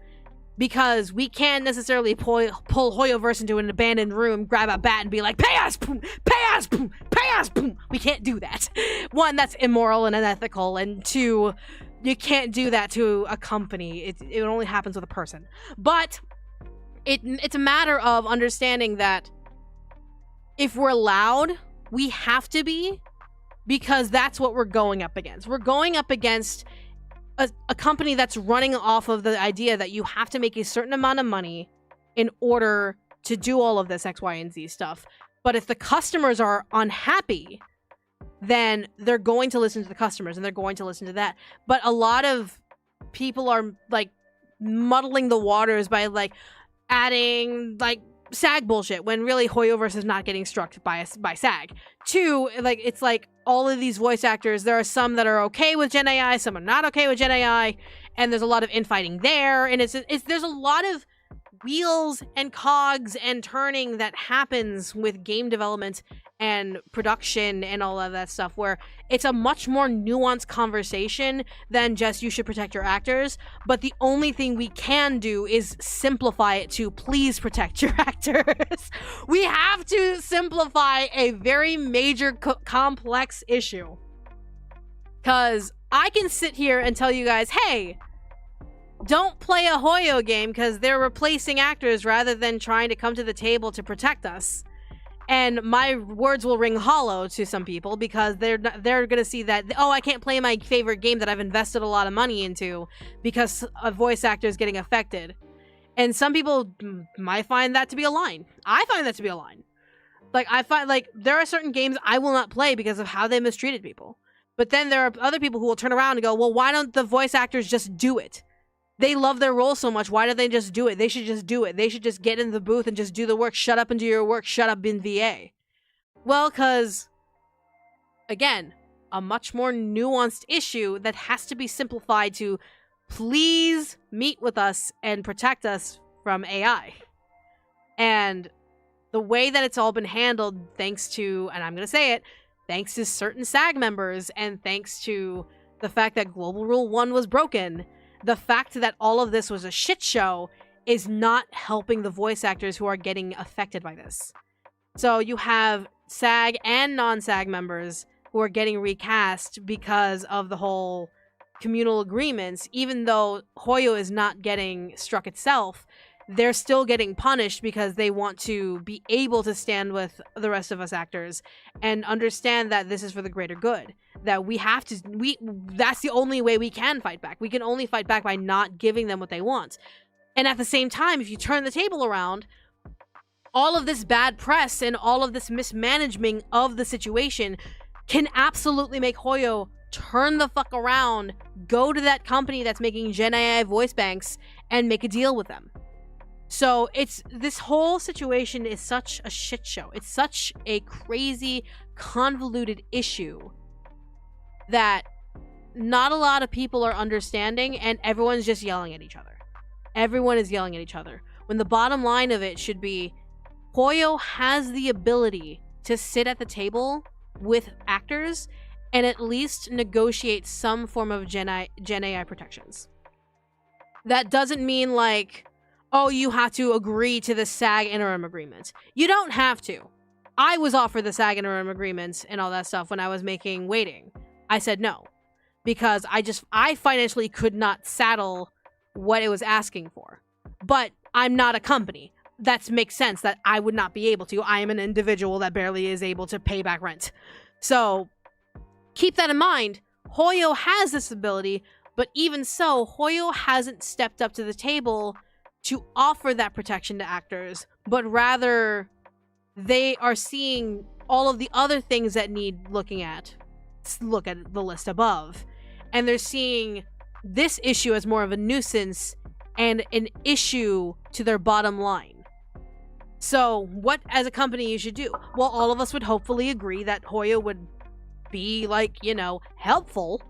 Because we can't necessarily pull Hoyoverse into an abandoned room, grab a bat, and be like, pay us, boom, pay us, boom, pay us, boom. We can't do that. One, that's immoral and unethical, and two, you can't do that to a company. It only happens with a person. But it's a matter of understanding that if we're loud, we have to be, because that's what we're going up against. We're going up against a company that's running off of the idea that you have to make a certain amount of money in order to do all of this X, Y, and Z stuff. But if the customers are unhappy, then they're going to listen to the customers and they're going to listen to that. But a lot of people are like muddling the waters by like adding like SAG bullshit when really Hoyoverse is not getting struck by SAG. Two, like it's like all of these voice actors, there are some that are okay with Gen AI, some are not okay with Gen AI, and there's a lot of infighting there, and there's a lot of wheels and cogs and turning that happens with game development and production and all of that stuff, where it's a much more nuanced conversation than just you should protect your actors. But the only thing we can do is simplify it to please protect your actors. We have to simplify a very major complex issue, because I can sit here and tell you guys, hey, don't play a Hoyo game because they're replacing actors rather than trying to come to the table to protect us. And my words will ring hollow to some people because they're gonna see that, oh, I can't play my favorite game that I've invested a lot of money into because a voice actor is getting affected. And some people might find that to be a line. I find that to be a line. Like, I find, like, there are certain games I will not play because of how they mistreated people. But then there are other people who will turn around and go, well, why don't the voice actors just do it? They love their role so much. Why don't they just do it? They should just do it. They should just get in the booth and just do the work. Shut up and do your work. Shut up in VA. Well, because, again, a much more nuanced issue that has to be simplified to please meet with us and protect us from AI. And the way that it's all been handled, thanks to, and I'm going to say it, thanks to certain SAG members and thanks to the fact that Global Rule 1 was broken, the fact that all of this was a shit show is not helping the voice actors who are getting affected by this. So you have SAG and non-SAG members who are getting recast because of the whole communal agreements. Even though Hoyo is not getting struck itself, they're still getting punished because they want to be able to stand with the rest of us actors and understand that this is for the greater good. That we have to, that's the only way we can fight back. We can only fight back by not giving them what they want. And at the same time, if you turn the table around, all of this bad press and all of this mismanagement of the situation can absolutely make Hoyo turn the fuck around, go to that company that's making Gen AI voice banks and make a deal with them. So this whole situation is such a shit show. It's such a crazy, convoluted issue that not a lot of people are understanding, and everyone's just yelling at each other. Everyone is yelling at each other. When the bottom line of it should be, Hoyo has the ability to sit at the table with actors and at least negotiate some form of Gen AI protections. That doesn't mean like, oh, you have to agree to the SAG interim agreement. You don't have to. I was offered the SAG interim agreements and all that stuff when I was making Waiting. I said no, because I financially could not saddle what it was asking for. But I'm not a company. That makes sense that I would not be able to. I am an individual that barely is able to pay back rent. So keep that in mind. Hoyo has this ability, but even so, Hoyo hasn't stepped up to the table to offer that protection to actors, but rather they are seeing all of the other things that need looking at. Look at the list above. And they're seeing this issue as more of a nuisance and an issue to their bottom line. So what as a company you should do? Well, all of us would hopefully agree that Hoyo would be like, you know, helpful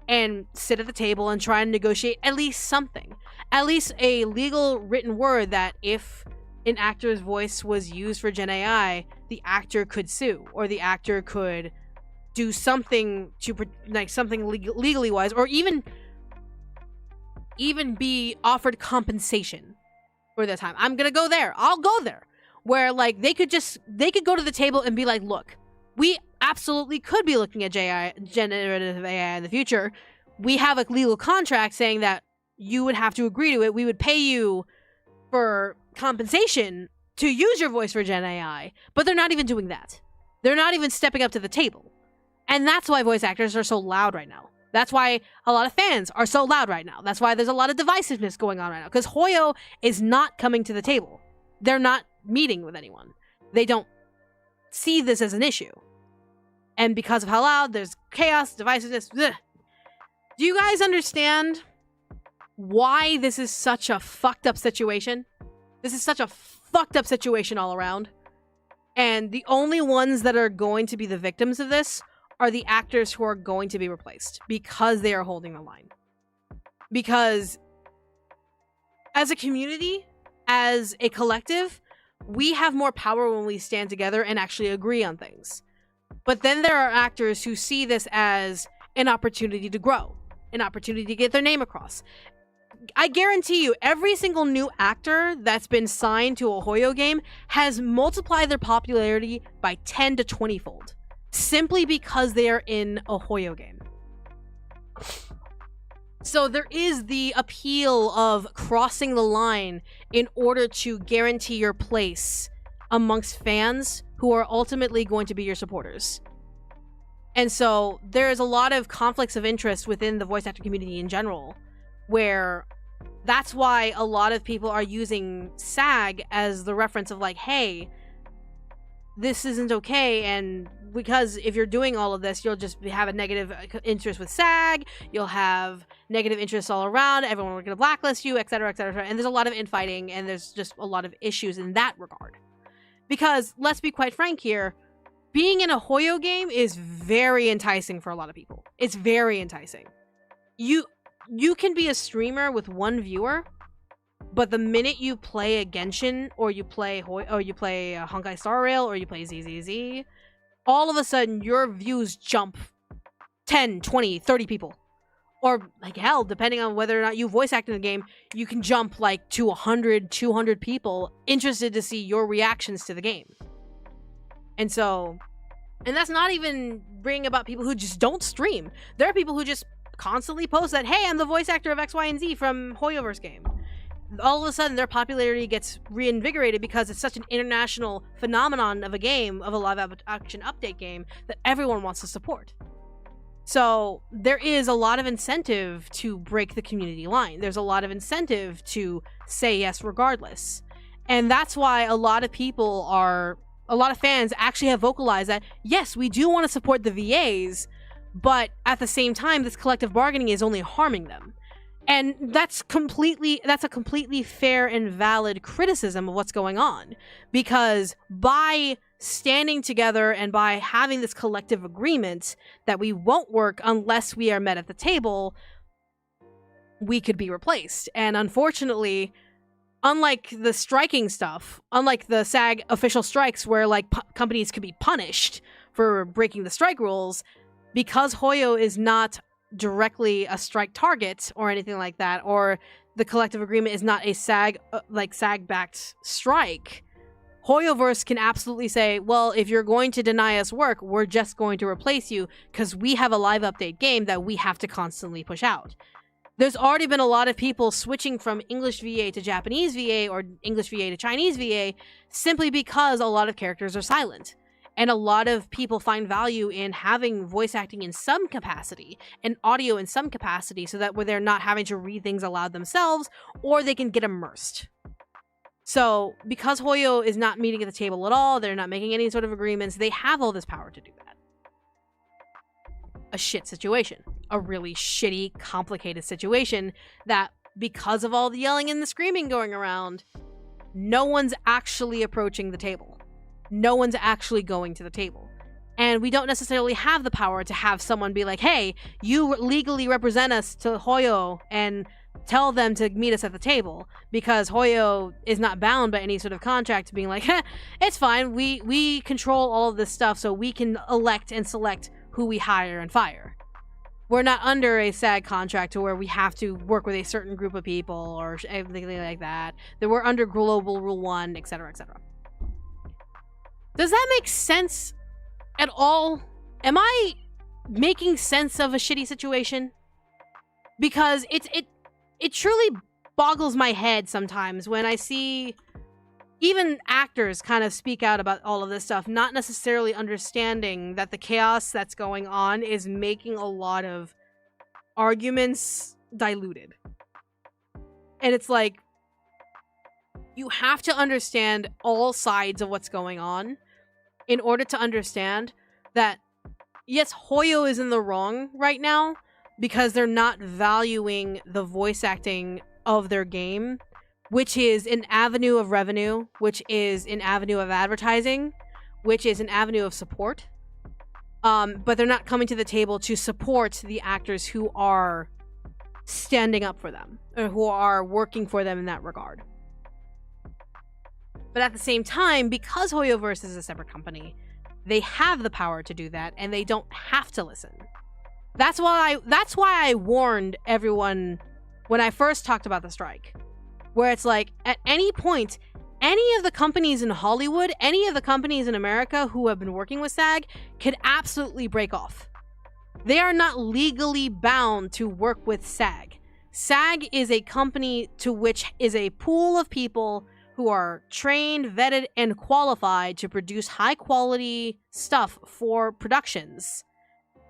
and sit at the table and try and negotiate at least something. At least a legal written word that if an actor's voice was used for Gen AI, the actor could sue, or the actor could do something to, like, something legally wise, or even be offered compensation for their time. I'm gonna go there. I'll go there. Where, like, they could go to the table and be like, look, we absolutely could be looking at generative AI in the future. We have a legal contract saying that you would have to agree to it. We would pay you for compensation to use your voice for Gen AI, but they're not even doing that. They're not even stepping up to the table. And that's why voice actors are so loud right now. That's why a lot of fans are so loud right now. That's why there's a lot of divisiveness going on right now. Because Hoyo is not coming to the table. They're not meeting with anyone. They don't see this as an issue. And because of how loud, there's chaos, divisiveness. Ugh. Do you guys understand why this is such a fucked up situation? This is such a fucked up situation all around. And the only ones that are going to be the victims of this are the actors who are going to be replaced because they are holding the line. Because as a community, as a collective, we have more power when we stand together and actually agree on things. But then there are actors who see this as an opportunity to grow, an opportunity to get their name across. I guarantee you, every single new actor that's been signed to a Hoyo game has multiplied their popularity by 10 to 20-fold. Simply because they are in a Hoyo game. So there is the appeal of crossing the line in order to guarantee your place amongst fans who are ultimately going to be your supporters. And so there's a lot of conflicts of interest within the voice actor community in general, where that's why a lot of people are using SAG as the reference of like, hey, this isn't okay, and because if you're doing all of this, you'll just have a negative interest with SAG, you'll have negative interests all around, everyone will going to blacklist you, etc., etc., and there's a lot of infighting, and there's just a lot of issues in that regard. Because, let's be quite frank here, being in a Hoyo game is very enticing for a lot of people. It's very enticing. You can be a streamer with one viewer, but the minute you play a Genshin, or you play Honkai Star Rail, or you play ZZZ, all of a sudden your views jump 10, 20, 30 people. Or, like, hell, depending on whether or not you voice act in the game, you can jump, like, to 100, 200 people interested to see your reactions to the game. And so, and that's not even bringing about people who just don't stream. There are people who just constantly post that, hey, I'm the voice actor of X, Y, and Z from Hoyoverse game. All of a sudden, their popularity gets reinvigorated because it's such an international phenomenon of a game, of a live action update game, that everyone wants to support. So there is a lot of incentive to break the community line. There's a lot of incentive to say yes regardless. And that's why a lot of fans actually have vocalized that, yes, we do want to support the VAs, but at the same time, this collective bargaining is only harming them. And that's a completely fair and valid criticism of what's going on. Because by standing together and by having this collective agreement that we won't work unless we are met at the table, we could be replaced. And unfortunately, unlike the striking stuff, unlike the SAG official strikes where like companies could be punished for breaking the strike rules, because Hoyo is not directly a strike target or anything like that, or the collective agreement is not a SAG-backed strike, Hoyoverse can absolutely say, well, if you're going to deny us work, we're just going to replace you because we have a live update game that we have to constantly push out. There's already been a lot of people switching from English VA to Japanese VA or English VA to Chinese VA simply because a lot of characters are silent. And a lot of people find value in having voice acting in some capacity and audio in some capacity so that where they're not having to read things aloud themselves, or they can get immersed. So because Hoyo is not meeting at the table at all, they're not making any sort of agreements, they have all this power to do that. A shit situation. A really shitty, complicated situation that, because of all the yelling and the screaming going around, no one's actually approaching the table. No one's actually going to the table. And we don't necessarily have the power to have someone be like, hey, you legally represent us to Hoyo and tell them to meet us at the table, because Hoyo is not bound by any sort of contract being like, it's fine, we control all of this stuff so we can elect and select who we hire and fire. We're not under a SAG contract to where we have to work with a certain group of people or anything like that. That we're under Global Rule 1, etc., etc. Does that make sense at all? Am I making sense of a shitty situation? Because it truly boggles my head sometimes when I see even actors kind of speak out about all of this stuff, not necessarily understanding that the chaos that's going on is making a lot of arguments diluted. And it's like, you have to understand all sides of what's going on in order to understand that, yes, Hoyo is in the wrong right now because they're not valuing the voice acting of their game, which is an avenue of revenue, which is an avenue of advertising, which is an avenue of support. But they're not coming to the table to support the actors who are standing up for them, or who are working for them in that regard. But at the same time, because Hoyoverse is a separate company, they have the power to do that, and they don't have to listen. That's why I warned everyone when I first talked about the strike, where it's like, at any point, any of the companies in Hollywood, any of the companies in America who have been working with SAG could absolutely break off. They are not legally bound to work with SAG. SAG is a company to which is a pool of people who are trained, vetted, and qualified to produce high-quality stuff for productions.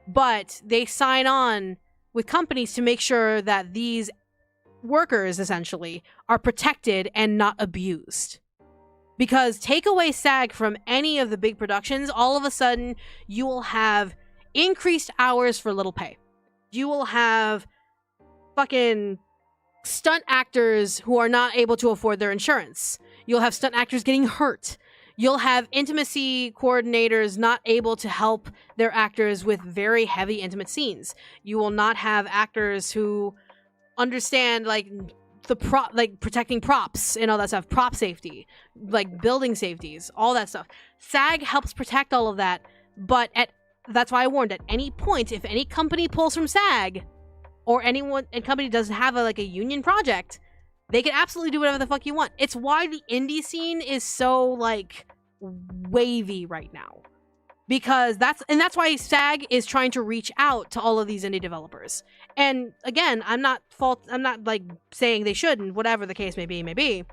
But they sign on with companies to make sure that these workers, essentially, are protected and not abused. Because take away SAG from any of the big productions, all of a sudden, you will have increased hours for little pay. You will have fucking stunt actors who are not able to afford their insurance. You'll have stunt actors getting hurt. You'll have intimacy coordinators not able to help their actors with very heavy intimate scenes. You will not have actors who understand like protecting props and all that stuff, prop safety, like building safeties, all that stuff. SAG helps protect all of that, but that's why I warned, at any point, if any company pulls from SAG, or company doesn't have a union project, they can absolutely do whatever the fuck you want. It's why the indie scene is so like wavy right now, because that's why SAG is trying to reach out to all of these indie developers. And again, I'm not like saying they shouldn't, whatever the case may be.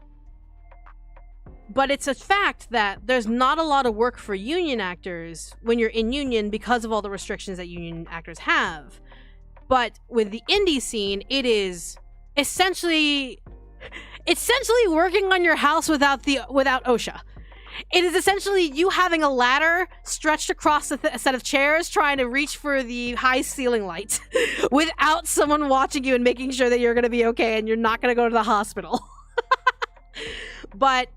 But it's a fact that there's not a lot of work for union actors when you're in union because of all the restrictions that union actors have. But with the indie scene, it is essentially working on your house without OSHA. It is essentially you having a ladder stretched across a set of chairs trying to reach for the high ceiling light without someone watching you and making sure that you're going to be okay and you're not going to go to the hospital. But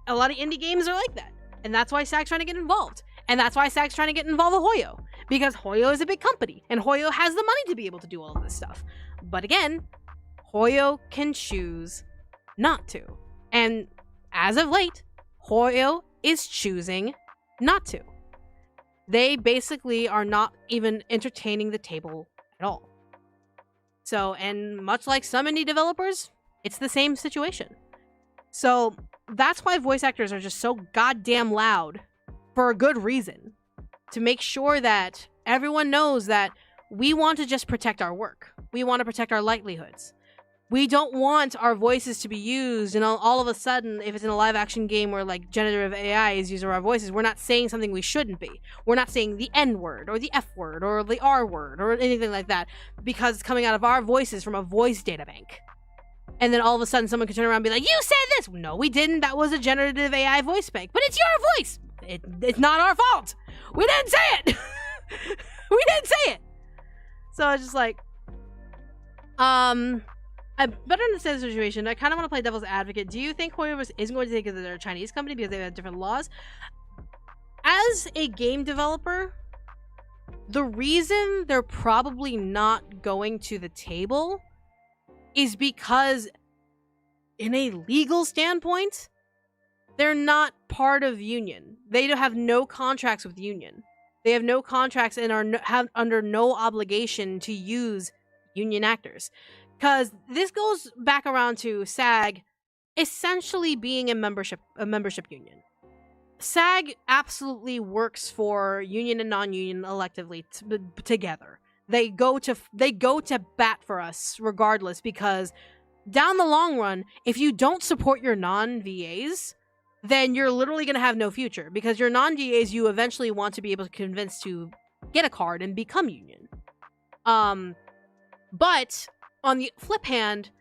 a lot of indie games are like that. And that's why SAG's trying to get involved. And that's why SAG's trying to get involved with Hoyo. Because Hoyo is a big company. And Hoyo has the money to be able to do all of this stuff. But again, Hoyo can choose not to. And as of late, Hoyo is choosing not to. They basically are not even entertaining the table at all. So, and much like some indie developers, it's the same situation. So, that's why voice actors are just so goddamn loud, for a good reason. To make sure that everyone knows that we want to just protect our work. We want to protect our livelihoods. We don't want our voices to be used, and all of a sudden, if it's in a live action game where like generative AI is using our voices, we're not saying something we shouldn't be. We're not saying the N word or the F word or the R word or anything like that because it's coming out of our voices from a voice data bank. And then all of a sudden someone can turn around and be like, you said this! No, we didn't. That was a generative AI voice bank. But it's your voice! It's not our fault! We didn't say it! We didn't say it! So I was just like, I better understand the situation. I kind of want to play devil's advocate. Do you think Hoyoverse isn't going to take it they're a Chinese company because they have different laws? As a game developer, the reason they're probably not going to the table is because, in a legal standpoint, they're not part of union. They have no contracts with union. They have no contracts and are under no obligation to use union actors. Because this goes back around to SAG essentially being a membership union. SAG absolutely works for union and non-union electively together. They go to bat for us regardless, because down the long run, if you don't support your non-VAs, then you're literally going to have no future, because your non-VAs you eventually want to be able to convince to get a card and become union. But on the flip hand,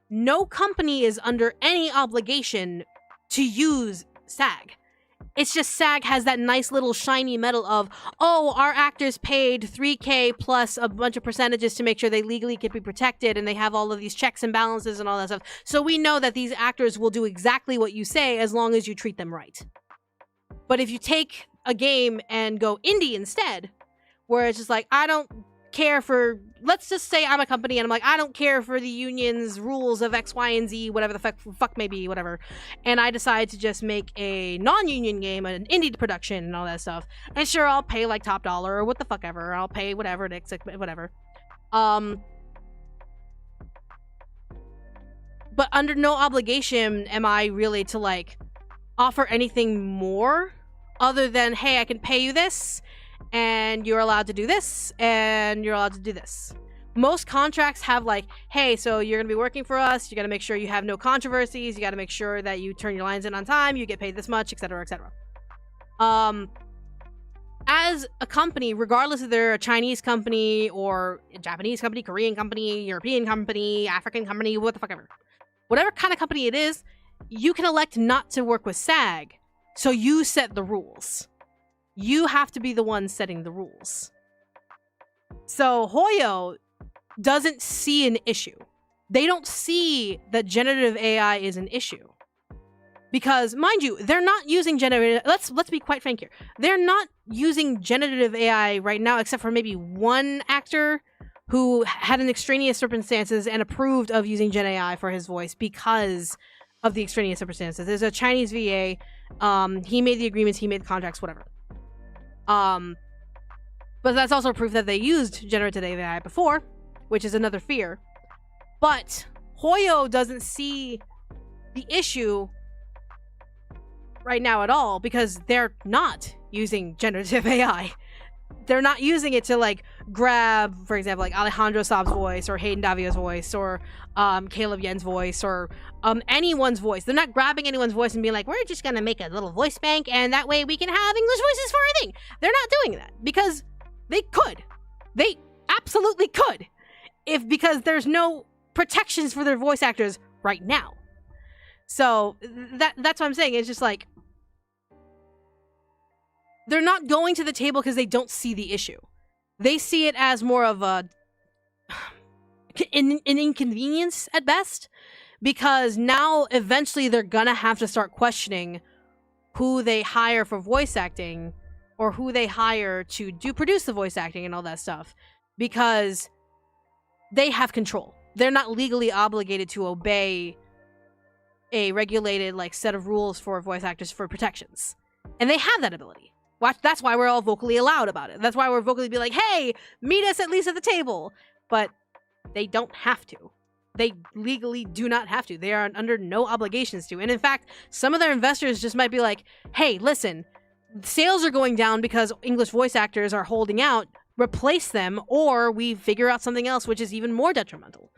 no company is under any obligation to use SAG. It's just SAG has that nice little shiny medal of, oh, our actors paid $3K plus a bunch of percentages to make sure they legally could be protected, and they have all of these checks and balances and all that stuff. So we know that these actors will do exactly what you say as long as you treat them right. But if you take a game and go indie instead, where it's just like, I don't care for, let's just say I'm a company and I'm like, I don't care for the union's rules of X, Y, and Z, whatever the fuck may be, whatever. And I decide to just make a non-union game, an indie production and all that stuff. And sure, I'll pay like top dollar or what the fuck ever. I'll pay whatever, whatever. But under no obligation am I really to like offer anything more other than, hey, I can pay you this and you're allowed to do this, and you're allowed to do this. Most contracts have like, hey, so you're going to be working for us, you got to make sure you have no controversies, you got to make sure that you turn your lines in on time, you get paid this much, etc., etc. As a company, regardless if they're a Chinese company or a Japanese company, Korean company, European company, African company, what the fuck ever, whatever kind of company it is, you can elect not to work with SAG. So you set the rules. You have to be the one setting the rules. So Hoyo doesn't see an issue. They don't see that generative AI is an issue. Because, mind you, they're not using generative... Let's be quite frank here. They're not using generative AI right now, except for maybe one actor who had an extraneous circumstances and approved of using Gen AI for his voice because of the extraneous circumstances. There's a Chinese VA. He made the agreements, he made the contracts, whatever. But that's also proof that they used generative AI before, which is another fear. But Hoyo doesn't see the issue right now at all because they're not using generative AI. They're not using it to like grab, for example, like Alejandro Saab's voice or Hayden Davio's voice or Caleb Yen's voice or anyone's voice. They're not grabbing anyone's voice and being like, we're just gonna make a little voice bank and that way we can have English voices for our thing. They're not doing that because they could. They absolutely could. Because there's no protections for their voice actors right now. So that's what I'm saying. It's just like they're not going to the table because they don't see the issue. They see it as more of an inconvenience at best, because now eventually they're gonna have to start questioning who they hire for voice acting or who they hire to produce the voice acting and all that stuff, because they have control. They're not legally obligated to obey a regulated like set of rules for voice actors for protections, and they have that ability. That's why we're all vocally loud about it. That's why we're vocally be like, hey, meet us at least at the table. But they don't have to. They legally do not have to. They are under no obligations to. And in fact, some of their investors just might be like, hey, listen, sales are going down because English voice actors are holding out. Replace them, or we figure out something else which is even more detrimental.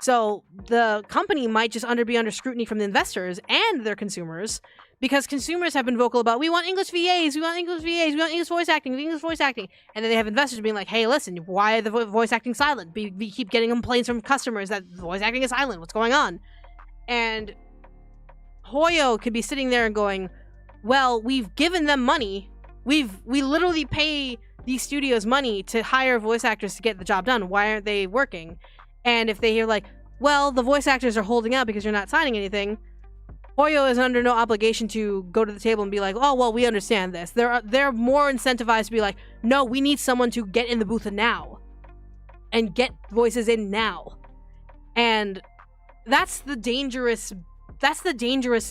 So the company might just be under scrutiny from the investors and their consumers, because consumers have been vocal about, we want English VAs, we want English VAs, we want English voice acting, English voice acting. And then they have investors being like, hey, listen, why are the voice acting silent? We keep getting complaints from customers that voice acting is silent. What's going on? And Hoyo could be sitting there and going, well, we've given them money. We literally pay these studios money to hire voice actors to get the job done. Why aren't they working? And if they hear like, well, the voice actors are holding out because you're not signing anything, Hoyo is under no obligation to go to the table and be like, oh, well, we understand this. They're more incentivized to be like, no, we need someone to get in the booth now and get voices in now. And that's the dangerous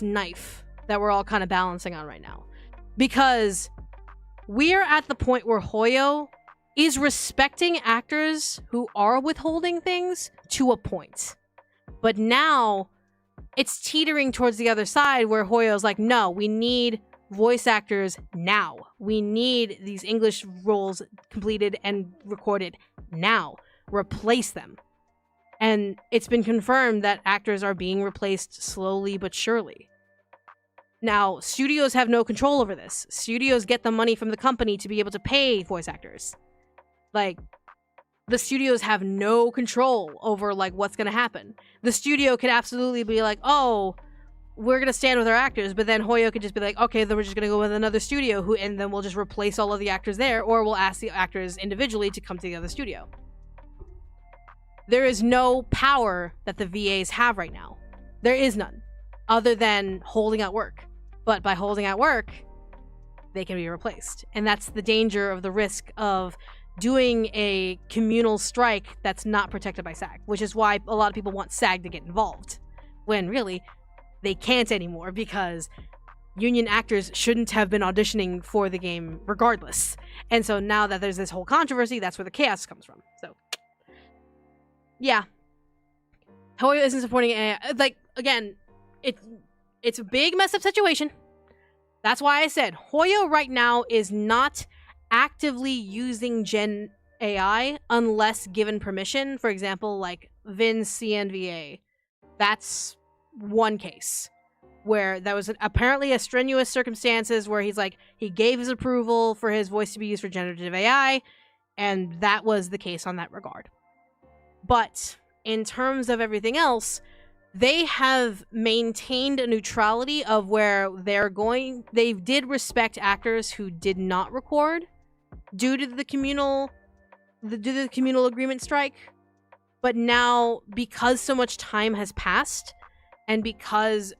knife that we're all kind of balancing on right now. Because we're at the point where Hoyo is respecting actors who are withholding things to a point. But now it's teetering towards the other side where Hoyo's like, no, we need voice actors now. We need these English roles completed and recorded now. Replace them. And it's been confirmed that actors are being replaced slowly but surely. Now, studios have no control over this. Studios get the money from the company to be able to pay voice actors. Like, the studios have no control over, like, what's gonna happen. The studio could absolutely be like, oh, we're gonna stand with our actors, but then Hoyo could just be like, okay, then we're just gonna go with another studio, and then we'll just replace all of the actors there, or we'll ask the actors individually to come to the other studio. There is no power that the VAs have right now. There is none, other than holding out work. But by holding out work, they can be replaced. And that's the danger of the risk of doing a communal strike that's not protected by SAG, which is why a lot of people want SAG to get involved, when really they can't anymore, because union actors shouldn't have been auditioning for the game regardless. And so now that there's this whole controversy, that's where the chaos comes from. So yeah, Hoyo isn't supporting AI. Like, again, it's a big messed up situation. That's why I said Hoyo right now is not actively using Gen AI unless given permission. For example, like Vin's CNVA. That's one case where that was apparently a strenuous circumstances where he's like, he gave his approval for his voice to be used for generative AI, and that was the case on that regard. But in terms of everything else, they have maintained a neutrality of where they did respect actors who did not record due to the communal agreement strike. But now, because so much time has passed, and because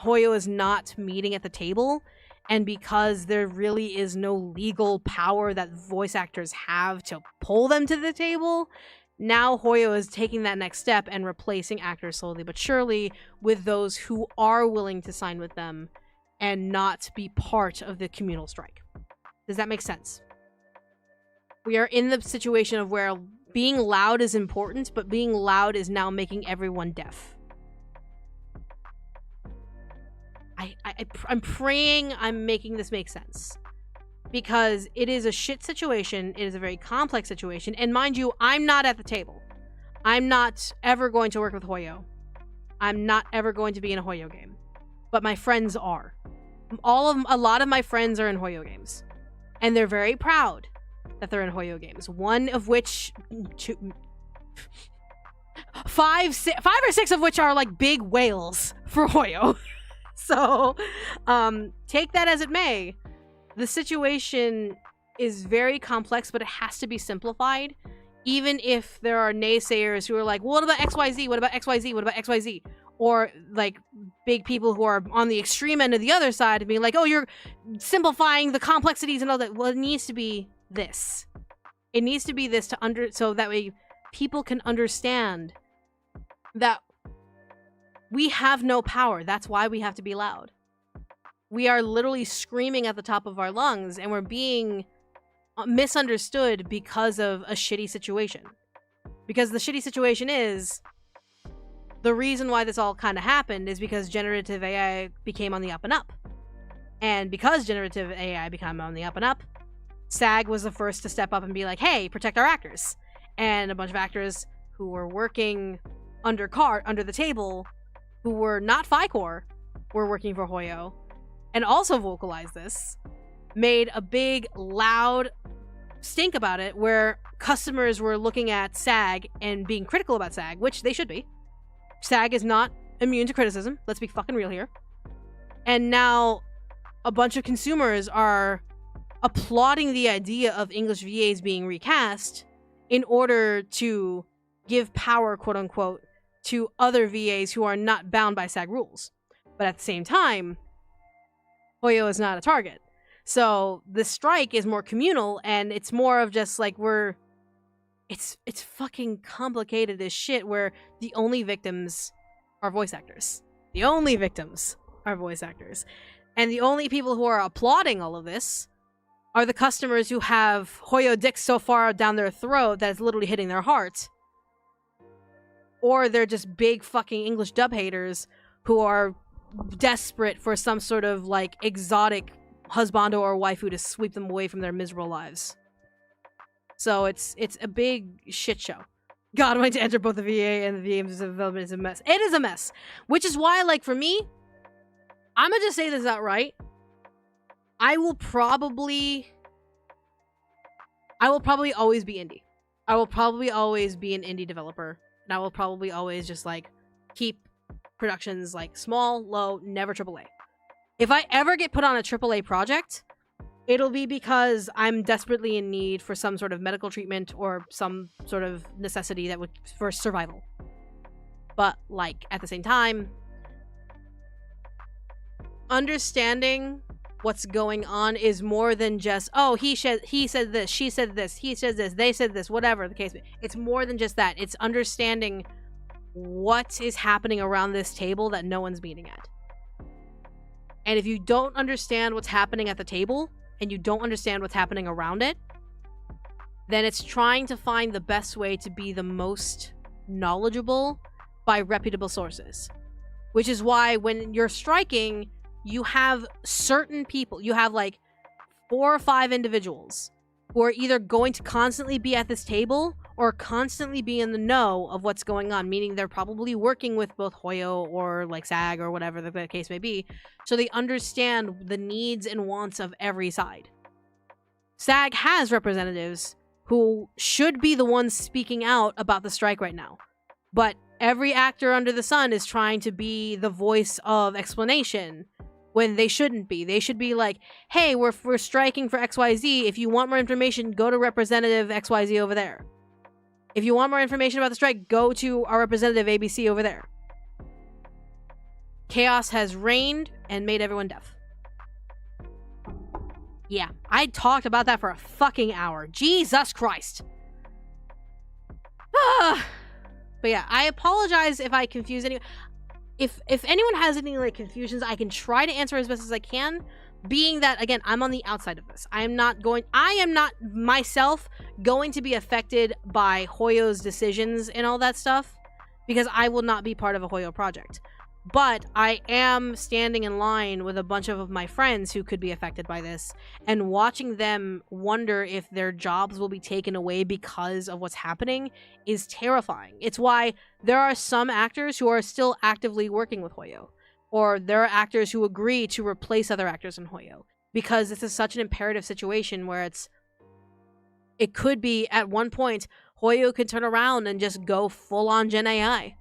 Hoyo is not meeting at the table, and because there really is no legal power that voice actors have to pull them to the table, now Hoyo is taking that next step and replacing actors slowly but surely with those who are willing to sign with them and not be part of the communal strike. Does that make sense? We are in the situation of where being loud is important, but being loud is now making everyone deaf. I'm praying I'm making this make sense. Because it is a shit situation, it is a very complex situation, and mind you, I'm not at the table. I'm not ever going to work with Hoyo. I'm not ever going to be in a Hoyo game. But my friends are. A lot of my friends are in Hoyo games. And they're very proud that they're in Hoyo games. One of which... five or six of which are like big whales for Hoyo. So, take that as it may. The situation is very complex, but it has to be simplified. Even if there are naysayers who are like, well, what about XYZ? What about XYZ? What about XYZ? Or like big people who are on the extreme end of the other side and being like, oh, you're simplifying the complexities and all that. Well, it needs to be this. It needs to be this so that way people can understand that we have no power. That's why we have to be loud. We are literally screaming at the top of our lungs, and we're being misunderstood because of a shitty situation. Because the shitty situation is, the reason why this all kind of happened is because generative AI became on the up and up. And because generative AI became on the up and up, SAG was the first to step up and be like, hey, protect our actors. And a bunch of actors who were working under the table, who were not FICOR, were working for Hoyo, and also vocalized this, made a big, loud stink about it, where customers were looking at SAG and being critical about SAG, which they should be. SAG is not immune to criticism. Let's be fucking real here. And now a bunch of consumers are applauding the idea of English VAs being recast in order to give power, quote unquote, to other VAs who are not bound by SAG rules. But at the same time, Hoyo is not a target. So the strike is more communal, and it's more of just like it's fucking complicated as shit, where the only victims are voice actors. The only victims are voice actors. And the only people who are applauding all of this are the customers who have Hoyo dicks so far down their throat that it's literally hitting their heart. Or they're just big fucking English dub haters who are desperate for some sort of like exotic husbando or waifu to sweep them away from their miserable lives. So it's a big shit show. God, wanting to enter both the VA and the VM's development is a mess. It is a mess. Which is why, like, for me, I'm gonna just say this outright. I will probably always be indie. I will probably always be an indie developer. And I will probably always just, like, keep productions, like, small, low, never AAA. If I ever get put on a AAA project, it'll be because I'm desperately in need for some sort of medical treatment or some sort of necessity that would for survival. But, like, at the same time, understanding what's going on is more than just, oh, he said this, she said this, he said this, they said this, whatever the case may be. It's more than just that. It's understanding what is happening around this table that no one's meeting at. And if you don't understand what's happening at the table, and you don't understand what's happening around it, then it's trying to find the best way to be the most knowledgeable by reputable sources. Which is why when you're striking, you have certain people, you have like 4 or 5 individuals who are either going to constantly be at this table or constantly be in the know of what's going on, meaning they're probably working with both Hoyo or like SAG or whatever the case may be, so they understand the needs and wants of every side. SAG has representatives who should be the ones speaking out about the strike right now, but every actor under the sun is trying to be the voice of explanation when they shouldn't be. They should be like, hey, we're striking for XYZ. If you want more information, go to Representative XYZ over there. If you want more information about the strike, go to our representative ABC over there. Chaos has reigned and made everyone deaf. Yeah, I talked about that for a fucking hour. Jesus Christ. But yeah, I apologize if I confuse anyone. If anyone has any like confusions, I can try to answer as best as I can. Being that, again, I'm on the outside of this. I am not myself going to be affected by Hoyo's decisions and all that stuff, because I will not be part of a Hoyo project. But I am standing in line with a bunch of my friends who could be affected by this, and watching them wonder if their jobs will be taken away because of what's happening is terrifying. It's why there are some actors who are still actively working with Hoyo, or there are actors who agree to replace other actors in Hoyo, because this is such an imperative situation where it could be at one point Hoyo could turn around and just go full on Gen AI.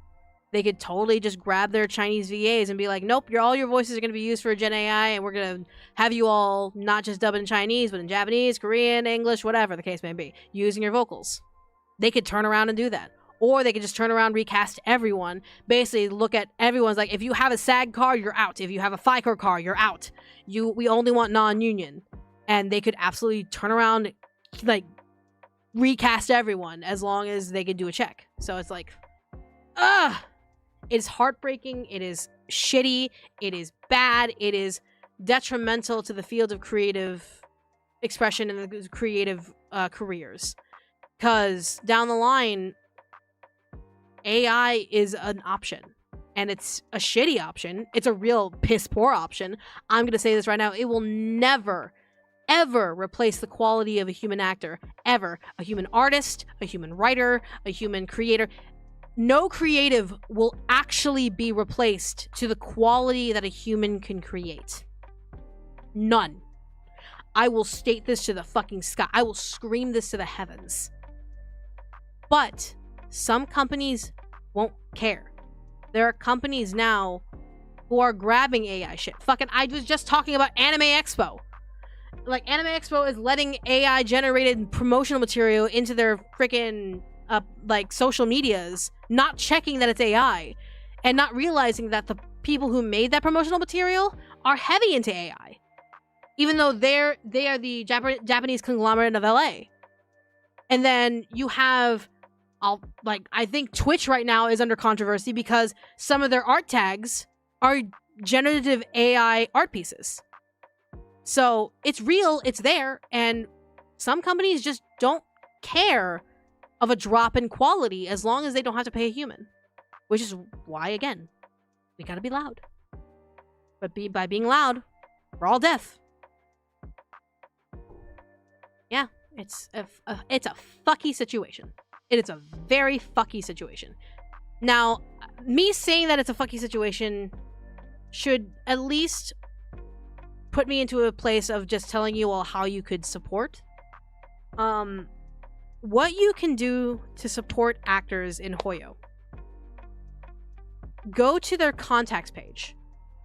They could totally just grab their Chinese VAs and be like, nope, all your voices are going to be used for Gen AI, and we're going to have you all not just dub in Chinese, but in Japanese, Korean, English, whatever the case may be, using your vocals. They could turn around and do that. Or they could just turn around, recast everyone, basically look at everyone's like, if you have a SAG car, you're out. If you have a FICOR car, you're out. We only want non-union. And they could absolutely turn around, like, recast everyone as long as they could do a check. So it's like, it's heartbreaking, it is shitty, it is bad, it is detrimental to the field of creative expression and the creative careers. Because down the line, AI is an option. And it's a shitty option. It's a real piss poor option. I'm going to say this right now. It will never, ever replace the quality of a human actor. Ever. A human artist, a human writer, a human creator. No creative will actually be replaced to the quality that a human can create. None. I will state this to the fucking sky. I will scream this to the heavens. But some companies won't care. There are companies now who are grabbing AI shit. Fucking, I was just talking about Anime Expo. Like, Anime Expo is letting AI generated promotional material into their freaking like social medias, not checking that it's AI, and not realizing that the people who made that promotional material are heavy into AI, even though they are the Japanese conglomerate of LA. And then you have, I think Twitch right now is under controversy because some of their art tags are generative AI art pieces. So it's real, it's there, and some companies just don't care of a drop in quality as long as they don't have to pay a human. Which is why, again, we gotta be loud. But by being loud, we're all deaf. Yeah, it's a fucky situation. It is a very fucky situation. Now, me saying that it's a fucky situation should at least put me into a place of just telling you all how you could support. What you can do to support actors in Hoyo. Go to their contacts page,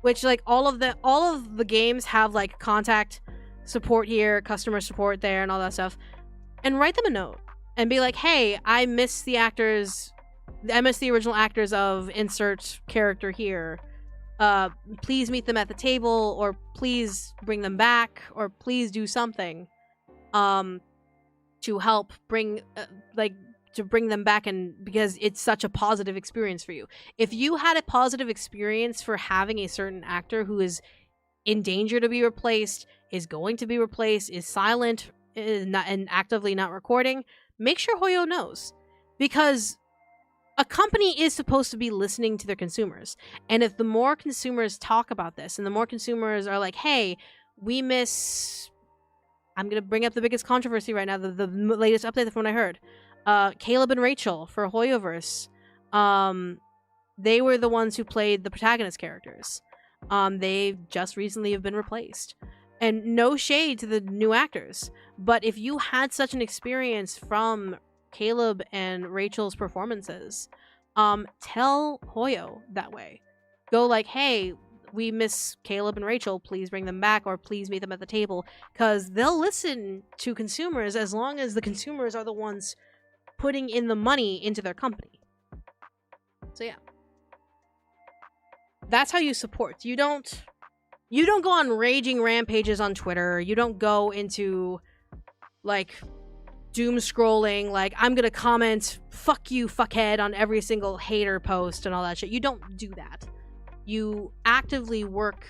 which like all of the games have like contact support here, customer support there, and all that stuff, and write them a note and be like, hey, I miss the original actors of insert character here. Please meet them at the table, or please bring them back, or please do something to help bring them back, and because it's such a positive experience for you. If you had a positive experience for having a certain actor who is in danger to be replaced, is going to be replaced, is silent, and actively not recording, make sure Hoyo knows. Because a company is supposed to be listening to their consumers. And if the more consumers talk about this, and the more consumers are like, hey, we miss I'm gonna bring up the biggest controversy right now, the latest update from what I heard. Caleb and Rachel for Hoyoverse. They were the ones who played the protagonist characters. They just recently have been replaced. And no shade to the new actors, but if you had such an experience from Caleb and Rachel's performances, tell Hoyo that way. Go like, hey, we miss Caleb and Rachel, please bring them back, or please meet them at the table, because they'll listen to consumers as long as the consumers are the ones putting in the money into their company. So yeah. That's how you support. You don't go on raging rampages on Twitter. You don't go into like doom scrolling, like I'm gonna comment fuck you fuckhead on every single hater post and all that shit. You don't do that. You actively work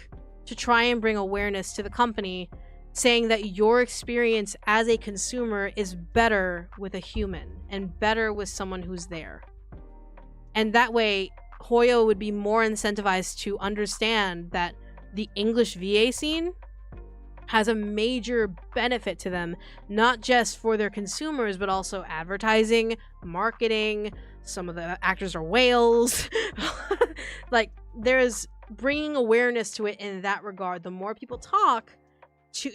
to try and bring awareness to the company, saying that your experience as a consumer is better with a human and better with someone who's there. And that way Hoyo would be more incentivized to understand that the English VA scene has a major benefit to them, not just for their consumers, but also advertising, marketing. Some of the actors are whales. Like, there's bringing awareness to it in that regard. The more people talk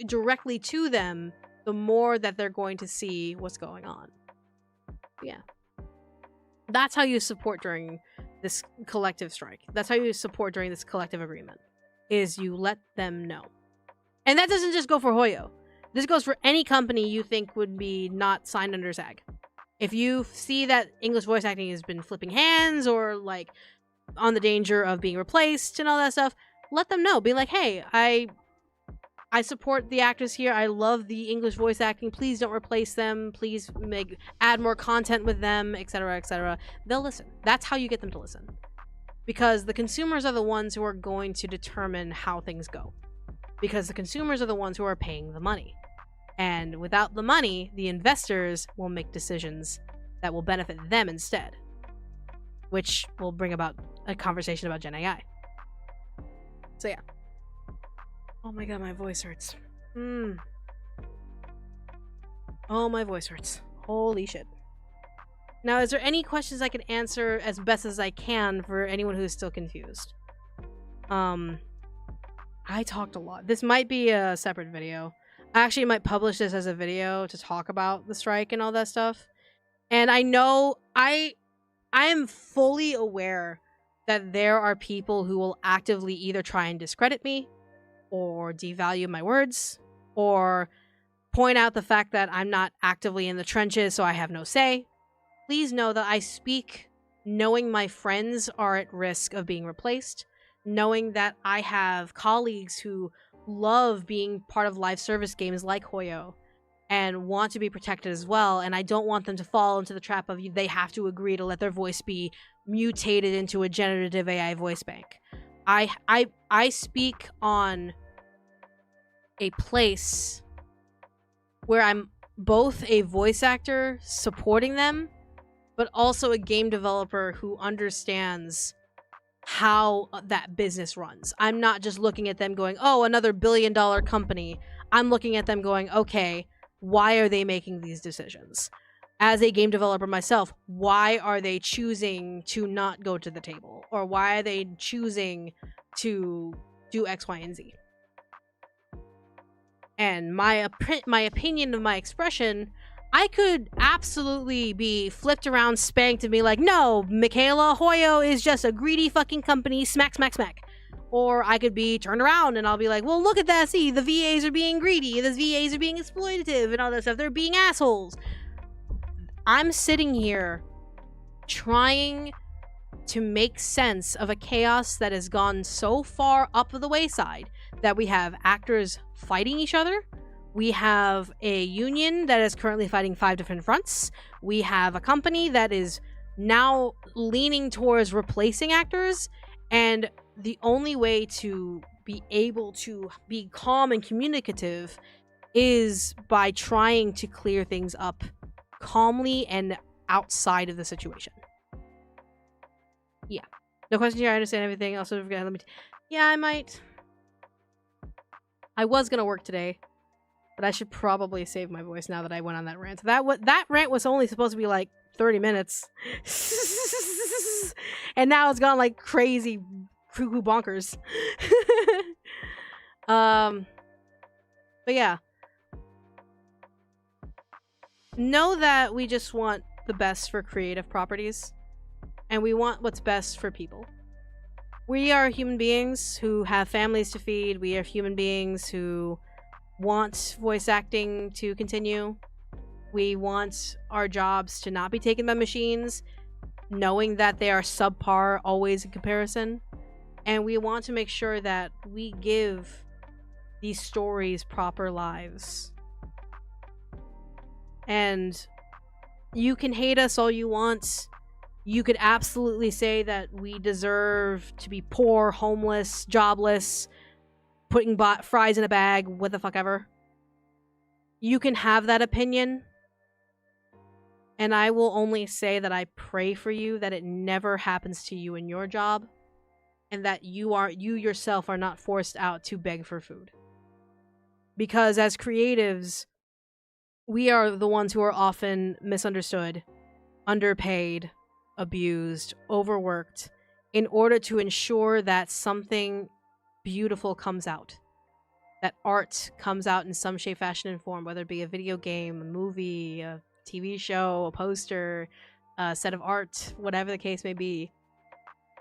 directly to them, the more that they're going to see what's going on. Yeah. That's how you support during this collective strike. That's how you support during this collective agreement, is you let them know. And that doesn't just go for Hoyo. This goes for any company you think would be not signed under SAG. If you see that English voice acting has been flipping hands or like on the danger of being replaced and all that stuff, let them know. Be like, hey, I support the actors here. I love the English voice acting. Please don't replace them. Please add more content with them, etc., etc. They'll listen. That's how you get them to listen. Because the consumers are the ones who are going to determine how things go. Because the consumers are the ones who are paying the money. And without the money, the investors will make decisions that will benefit them instead. Which will bring about a conversation about Gen AI. So yeah. Oh my god, my voice hurts. Oh, my voice hurts. Holy shit. Now, is there any questions I can answer as best as I can for anyone who's still confused? I talked a lot. This might be a separate video. I actually might publish this as a video to talk about the strike and all that stuff. And I know I am fully aware that there are people who will actively either try and discredit me or devalue my words or point out the fact that I'm not actively in the trenches, so I have no say. Please know that I speak knowing my friends are at risk of being replaced, knowing that I have colleagues who love being part of live service games like Hoyo and want to be protected as well, and I don't want them to fall into the trap of they have to agree to let their voice be mutated into a generative AI voice bank. I speak on a place where I'm both a voice actor supporting them, but also a game developer who understands how that business runs. I'm not just looking at them going, oh, another billion-dollar company. I'm looking at them going, okay, why are they making these decisions? As a game developer myself, why are they choosing to not go to the table? Or why are they choosing to do X, Y, and Z? And my opinion of my expression, I could absolutely be flipped around, spanked, and be like, no, Michaela, Hoyo is just a greedy fucking company, smack, smack, smack. Or I could be turned around and I'll be like, well, look at that, see, the VAs are being greedy, the VAs are being exploitative, and all that stuff, they're being assholes. I'm sitting here trying to make sense of a chaos that has gone so far up the wayside that we have actors fighting each other. We have a union that is currently fighting 5 different fronts. We have a company that is now leaning towards replacing actors. And the only way to be able to be calm and communicative is by trying to clear things up calmly and outside of the situation. Yeah. No question here. I understand everything. Also, let me. Yeah, I might. I was gonna work today. But I should probably save my voice now that I went on that rant. That rant was only supposed to be like 30 minutes. And now it's gone like crazy cuckoo bonkers. But yeah. Know that we just want the best for creative properties. And we want what's best for people. We are human beings who have families to feed. We are human beings who want voice acting to continue. We want our jobs to not be taken by machines, knowing that they are subpar always in comparison. And we want to make sure that we give these stories proper lives. And you can hate us all you want. You could absolutely say that we deserve to be poor, homeless, jobless, putting fries in a bag, what the fuck ever. You can have that opinion. And I will only say that I pray for you that it never happens to you in your job. And that you yourself are not forced out to beg for food. Because as creatives, we are the ones who are often misunderstood, underpaid, abused, overworked, in order to ensure that something beautiful comes out. That art comes out in some shape, fashion, and form, whether it be a video game, a movie, a TV show, a poster, a set of art, whatever the case may be.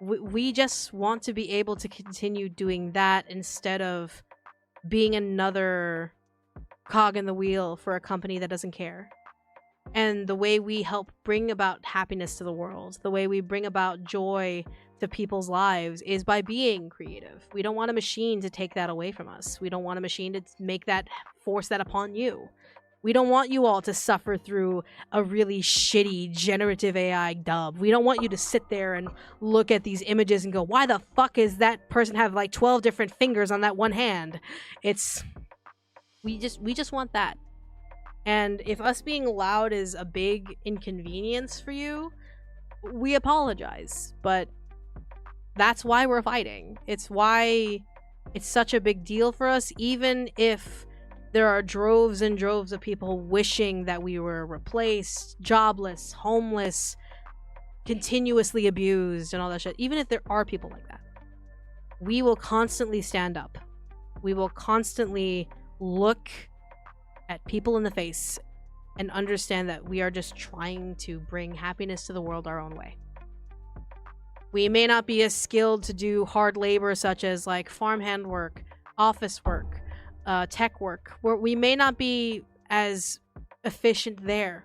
We just want to be able to continue doing that instead of being another cog in the wheel for a company that doesn't care. And the way we help bring about happiness to the world, the way we bring about joy to people's lives is by being creative. We don't want a machine to take that away from us. We don't want a machine to force that upon you. We don't want you all to suffer through a really shitty generative AI dub. We don't want you to sit there and look at these images and go, why the fuck is that person have like 12 different fingers on that one hand? We just want that. And if us being loud is a big inconvenience for you, we apologize. But that's why we're fighting. It's why it's such a big deal for us, even if there are droves and droves of people wishing that we were replaced, jobless, homeless, continuously abused, and all that shit. Even if there are people like that, we will constantly stand up. We will constantly look at people in the face and understand that we are just trying to bring happiness to the world our own way. We may not be as skilled to do hard labor such as like farmhand work, office work, tech work. We may not be as efficient there,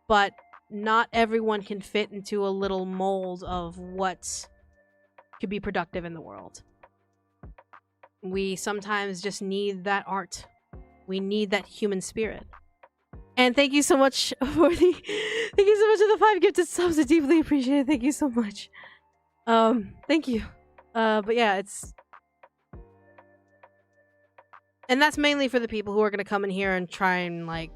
but not everyone can fit into a little mold of what could be productive in the world. We sometimes just need that art. We need that human spirit. And thank you so much for the thank you so much for the 5 gifted subs. I deeply appreciate it. Thank you so much. Thank you. But yeah, and that's mainly for the people who are gonna come in here and try and like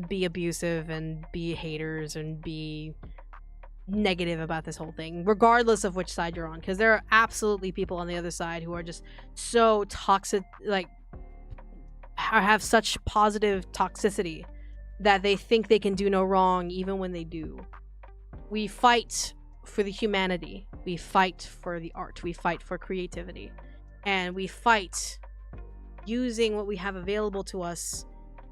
be abusive and be haters and be negative about this whole thing, regardless of which side you're on, because there are absolutely people on the other side who are just so toxic, like have such positive toxicity that they think they can do no wrong even when they do. We fight for the humanity. We fight for the art. We fight for creativity. And we fight using what we have available to us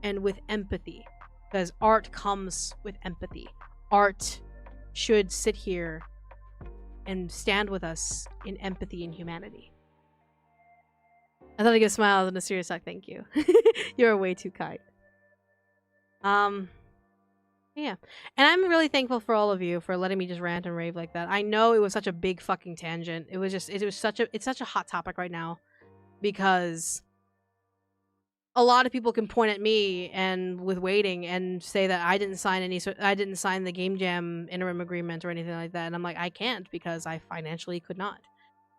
and with empathy. Because art comes with empathy. Art should sit here and stand with us in empathy and humanity. I thought I'd give smiles and a serious talk. Thank you. You're way too kind. Yeah. And I'm really thankful for all of you for letting me just rant and rave like that. I know it was such a big fucking tangent. It's such a hot topic right now because a lot of people can point at me and with waiting and say that I didn't sign the Game Jam interim agreement or anything like that. And I'm like, I can't because I financially could not.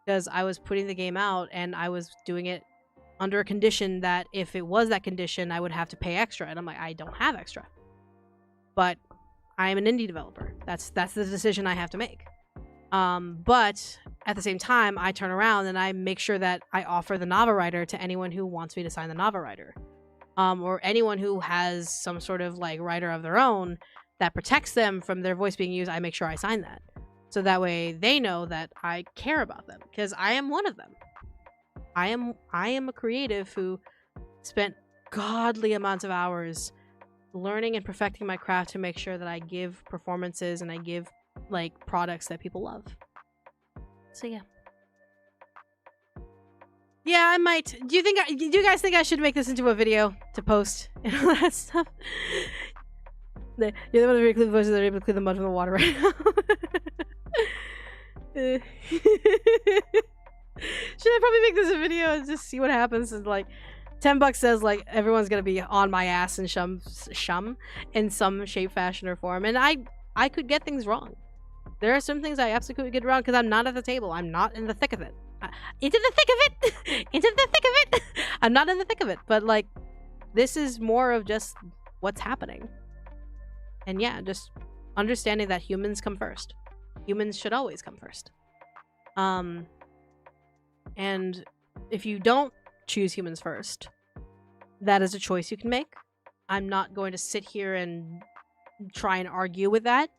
Because I was putting the game out and I was doing it under a condition that if it was that condition, I would have to pay extra. And I'm like, I don't have extra. But I'm an indie developer. That's the decision I have to make. But at the same time, I turn around and I make sure that I offer the Nava Writer to anyone who wants me to sign the Nava Writer. or anyone who has some sort of like writer of their own that protects them from their voice being used, I make sure I sign that. So that way they know that I care about them, because I am one of them. I am a creative who spent godly amounts of hours learning and perfecting my craft to make sure that I give performances and I give like products that people love. So yeah. Yeah, I might. Do you guys think I should make this into a video to post and all that stuff? You're the one who clean the voices that are able to clean the mud from the water right now. Should I probably make this a video and just see what happens? And like, $10 says like everyone's gonna be on my ass in shum in some shape, fashion, or form, and I could get things wrong. There are some things I absolutely could get wrong because I'm not at the table. I'm not in the thick of it. Into the thick of it. Into the thick of it. I'm not in the thick of it, but like, this is more of just what's happening. And yeah, just understanding that humans come first. Humans should always come first. And if you don't choose humans first, that is a choice you can make. I'm not going to sit here and try and argue with that.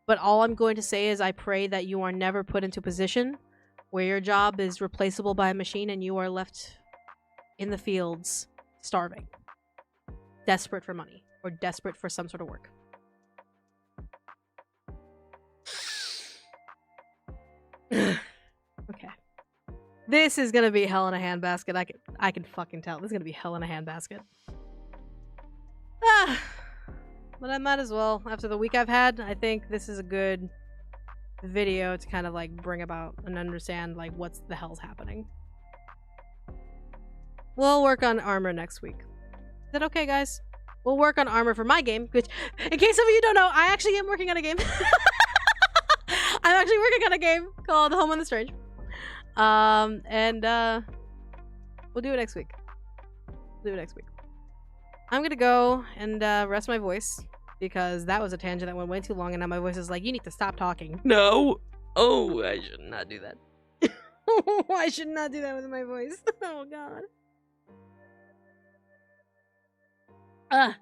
But all I'm going to say is I pray that you are never put into a position where your job is replaceable by a machine and you are left in the fields starving, desperate for money, or desperate for some sort of work. Okay. This is gonna be hell in a handbasket. I can fucking tell. This is gonna be hell in a handbasket. But I might as well. After the week I've had, I think this is a good video to kind of like bring about and understand like what's the hell's happening. We'll work on armor next week. Is that okay, guys? We'll work on armor for my game, which, in case some of you don't know, I actually am working on a game. I'm actually working on a game called Home on the Strange. We'll do it next week. I'm gonna go and rest my voice, because that was a tangent that went way too long, and now my voice is like, you need to stop talking. No! Oh, I should not do that. I should not do that with my voice. Oh, God. I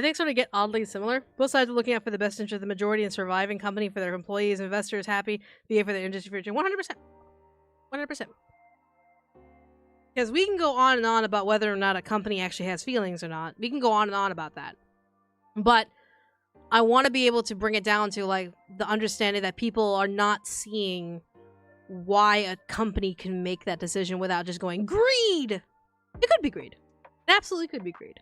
think sort of get oddly similar. Both sides are looking out for the best interest of the majority and surviving company for their employees, investors happy, VA for their industry future. 100%. 100%. Because we can go on and on about whether or not a company actually has feelings or not. We can go on and on about that. But I want to be able to bring it down to like the understanding that people are not seeing why a company can make that decision without just going, greed! It could be greed. It absolutely could be greed.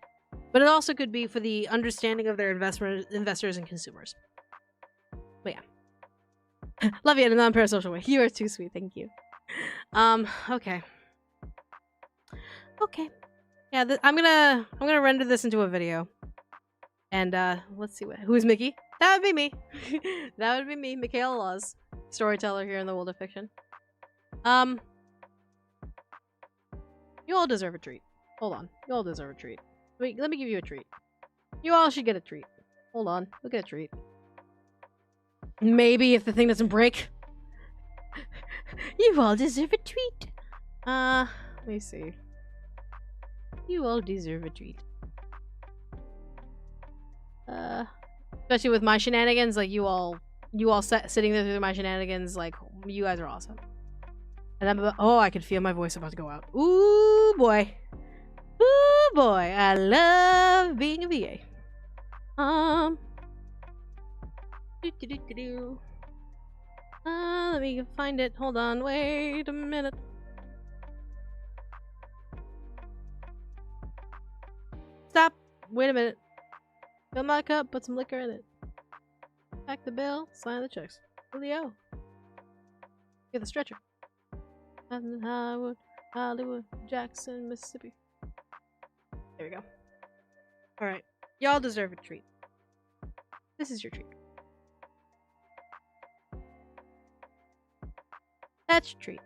But it also could be for the understanding of their investors and consumers. But yeah. Love you in a non-parasocial way. You are too sweet, thank you. Okay. Okay. Yeah, I'm gonna render this into a video. And let's see who's Mickey? That would be me. That would be me, Michaela Laws, storyteller here in the world of fiction. You all deserve a treat. Hold on. You all deserve a treat. Wait, let me give you a treat. You all should get a treat. Hold on. We'll get a treat. Maybe if the thing doesn't break. You all deserve a treat. Let me see. You all deserve a treat. Especially with my shenanigans, like you all sitting there through my shenanigans, like you guys are awesome. And I'm about, oh, I can feel my voice about to go out. Ooh boy. Ooh boy, I love being a VA. Let me find it. Hold on, wait a minute. Stop. Wait a minute. Fill my cup, put some liquor in it. Pack the bill, sign the checks. Julio. Get the stretcher. Hollywood, Jackson, Mississippi. There we go. Alright. Y'all deserve a treat. This is your treat. That's your treat.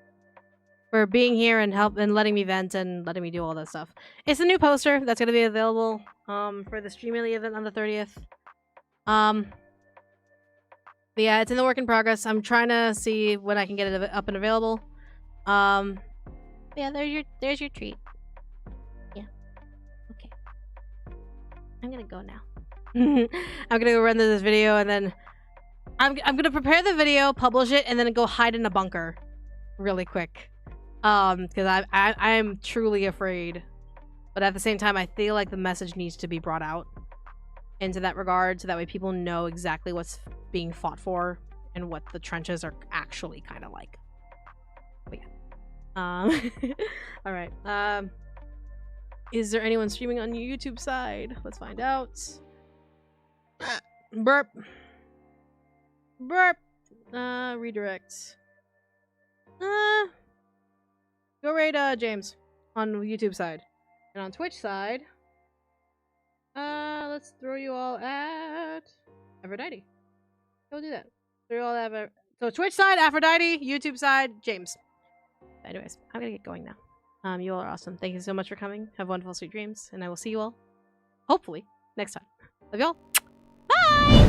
For being here and letting me vent and letting me do all that stuff. It's a new poster that's gonna be available for the Streamily event on the 30th. But yeah, it's in the work in progress. I'm trying to see when I can get it up and available. Yeah, there's your treat. Yeah. Okay. I'm gonna go now. I'm gonna go render this video and then I'm gonna prepare the video, publish it, and then go hide in a bunker really quick. Because I'm truly afraid. But at the same time, I feel like the message needs to be brought out into that regard, so that way people know exactly what's being fought for and what the trenches are actually kind of like. But yeah. All right. Is there anyone streaming on your YouTube side? Let's find out. Burp. Burp. Redirect. Go raid James on YouTube side. And on Twitch side, let's throw you all at Aphrodite. Go do that. Throw you all at so Twitch side, Aphrodite, YouTube side, James. Anyways, I'm gonna get going now. You all are awesome. Thank you so much for coming. Have wonderful, sweet dreams, and I will see you all, hopefully, next time. Love y'all. Bye!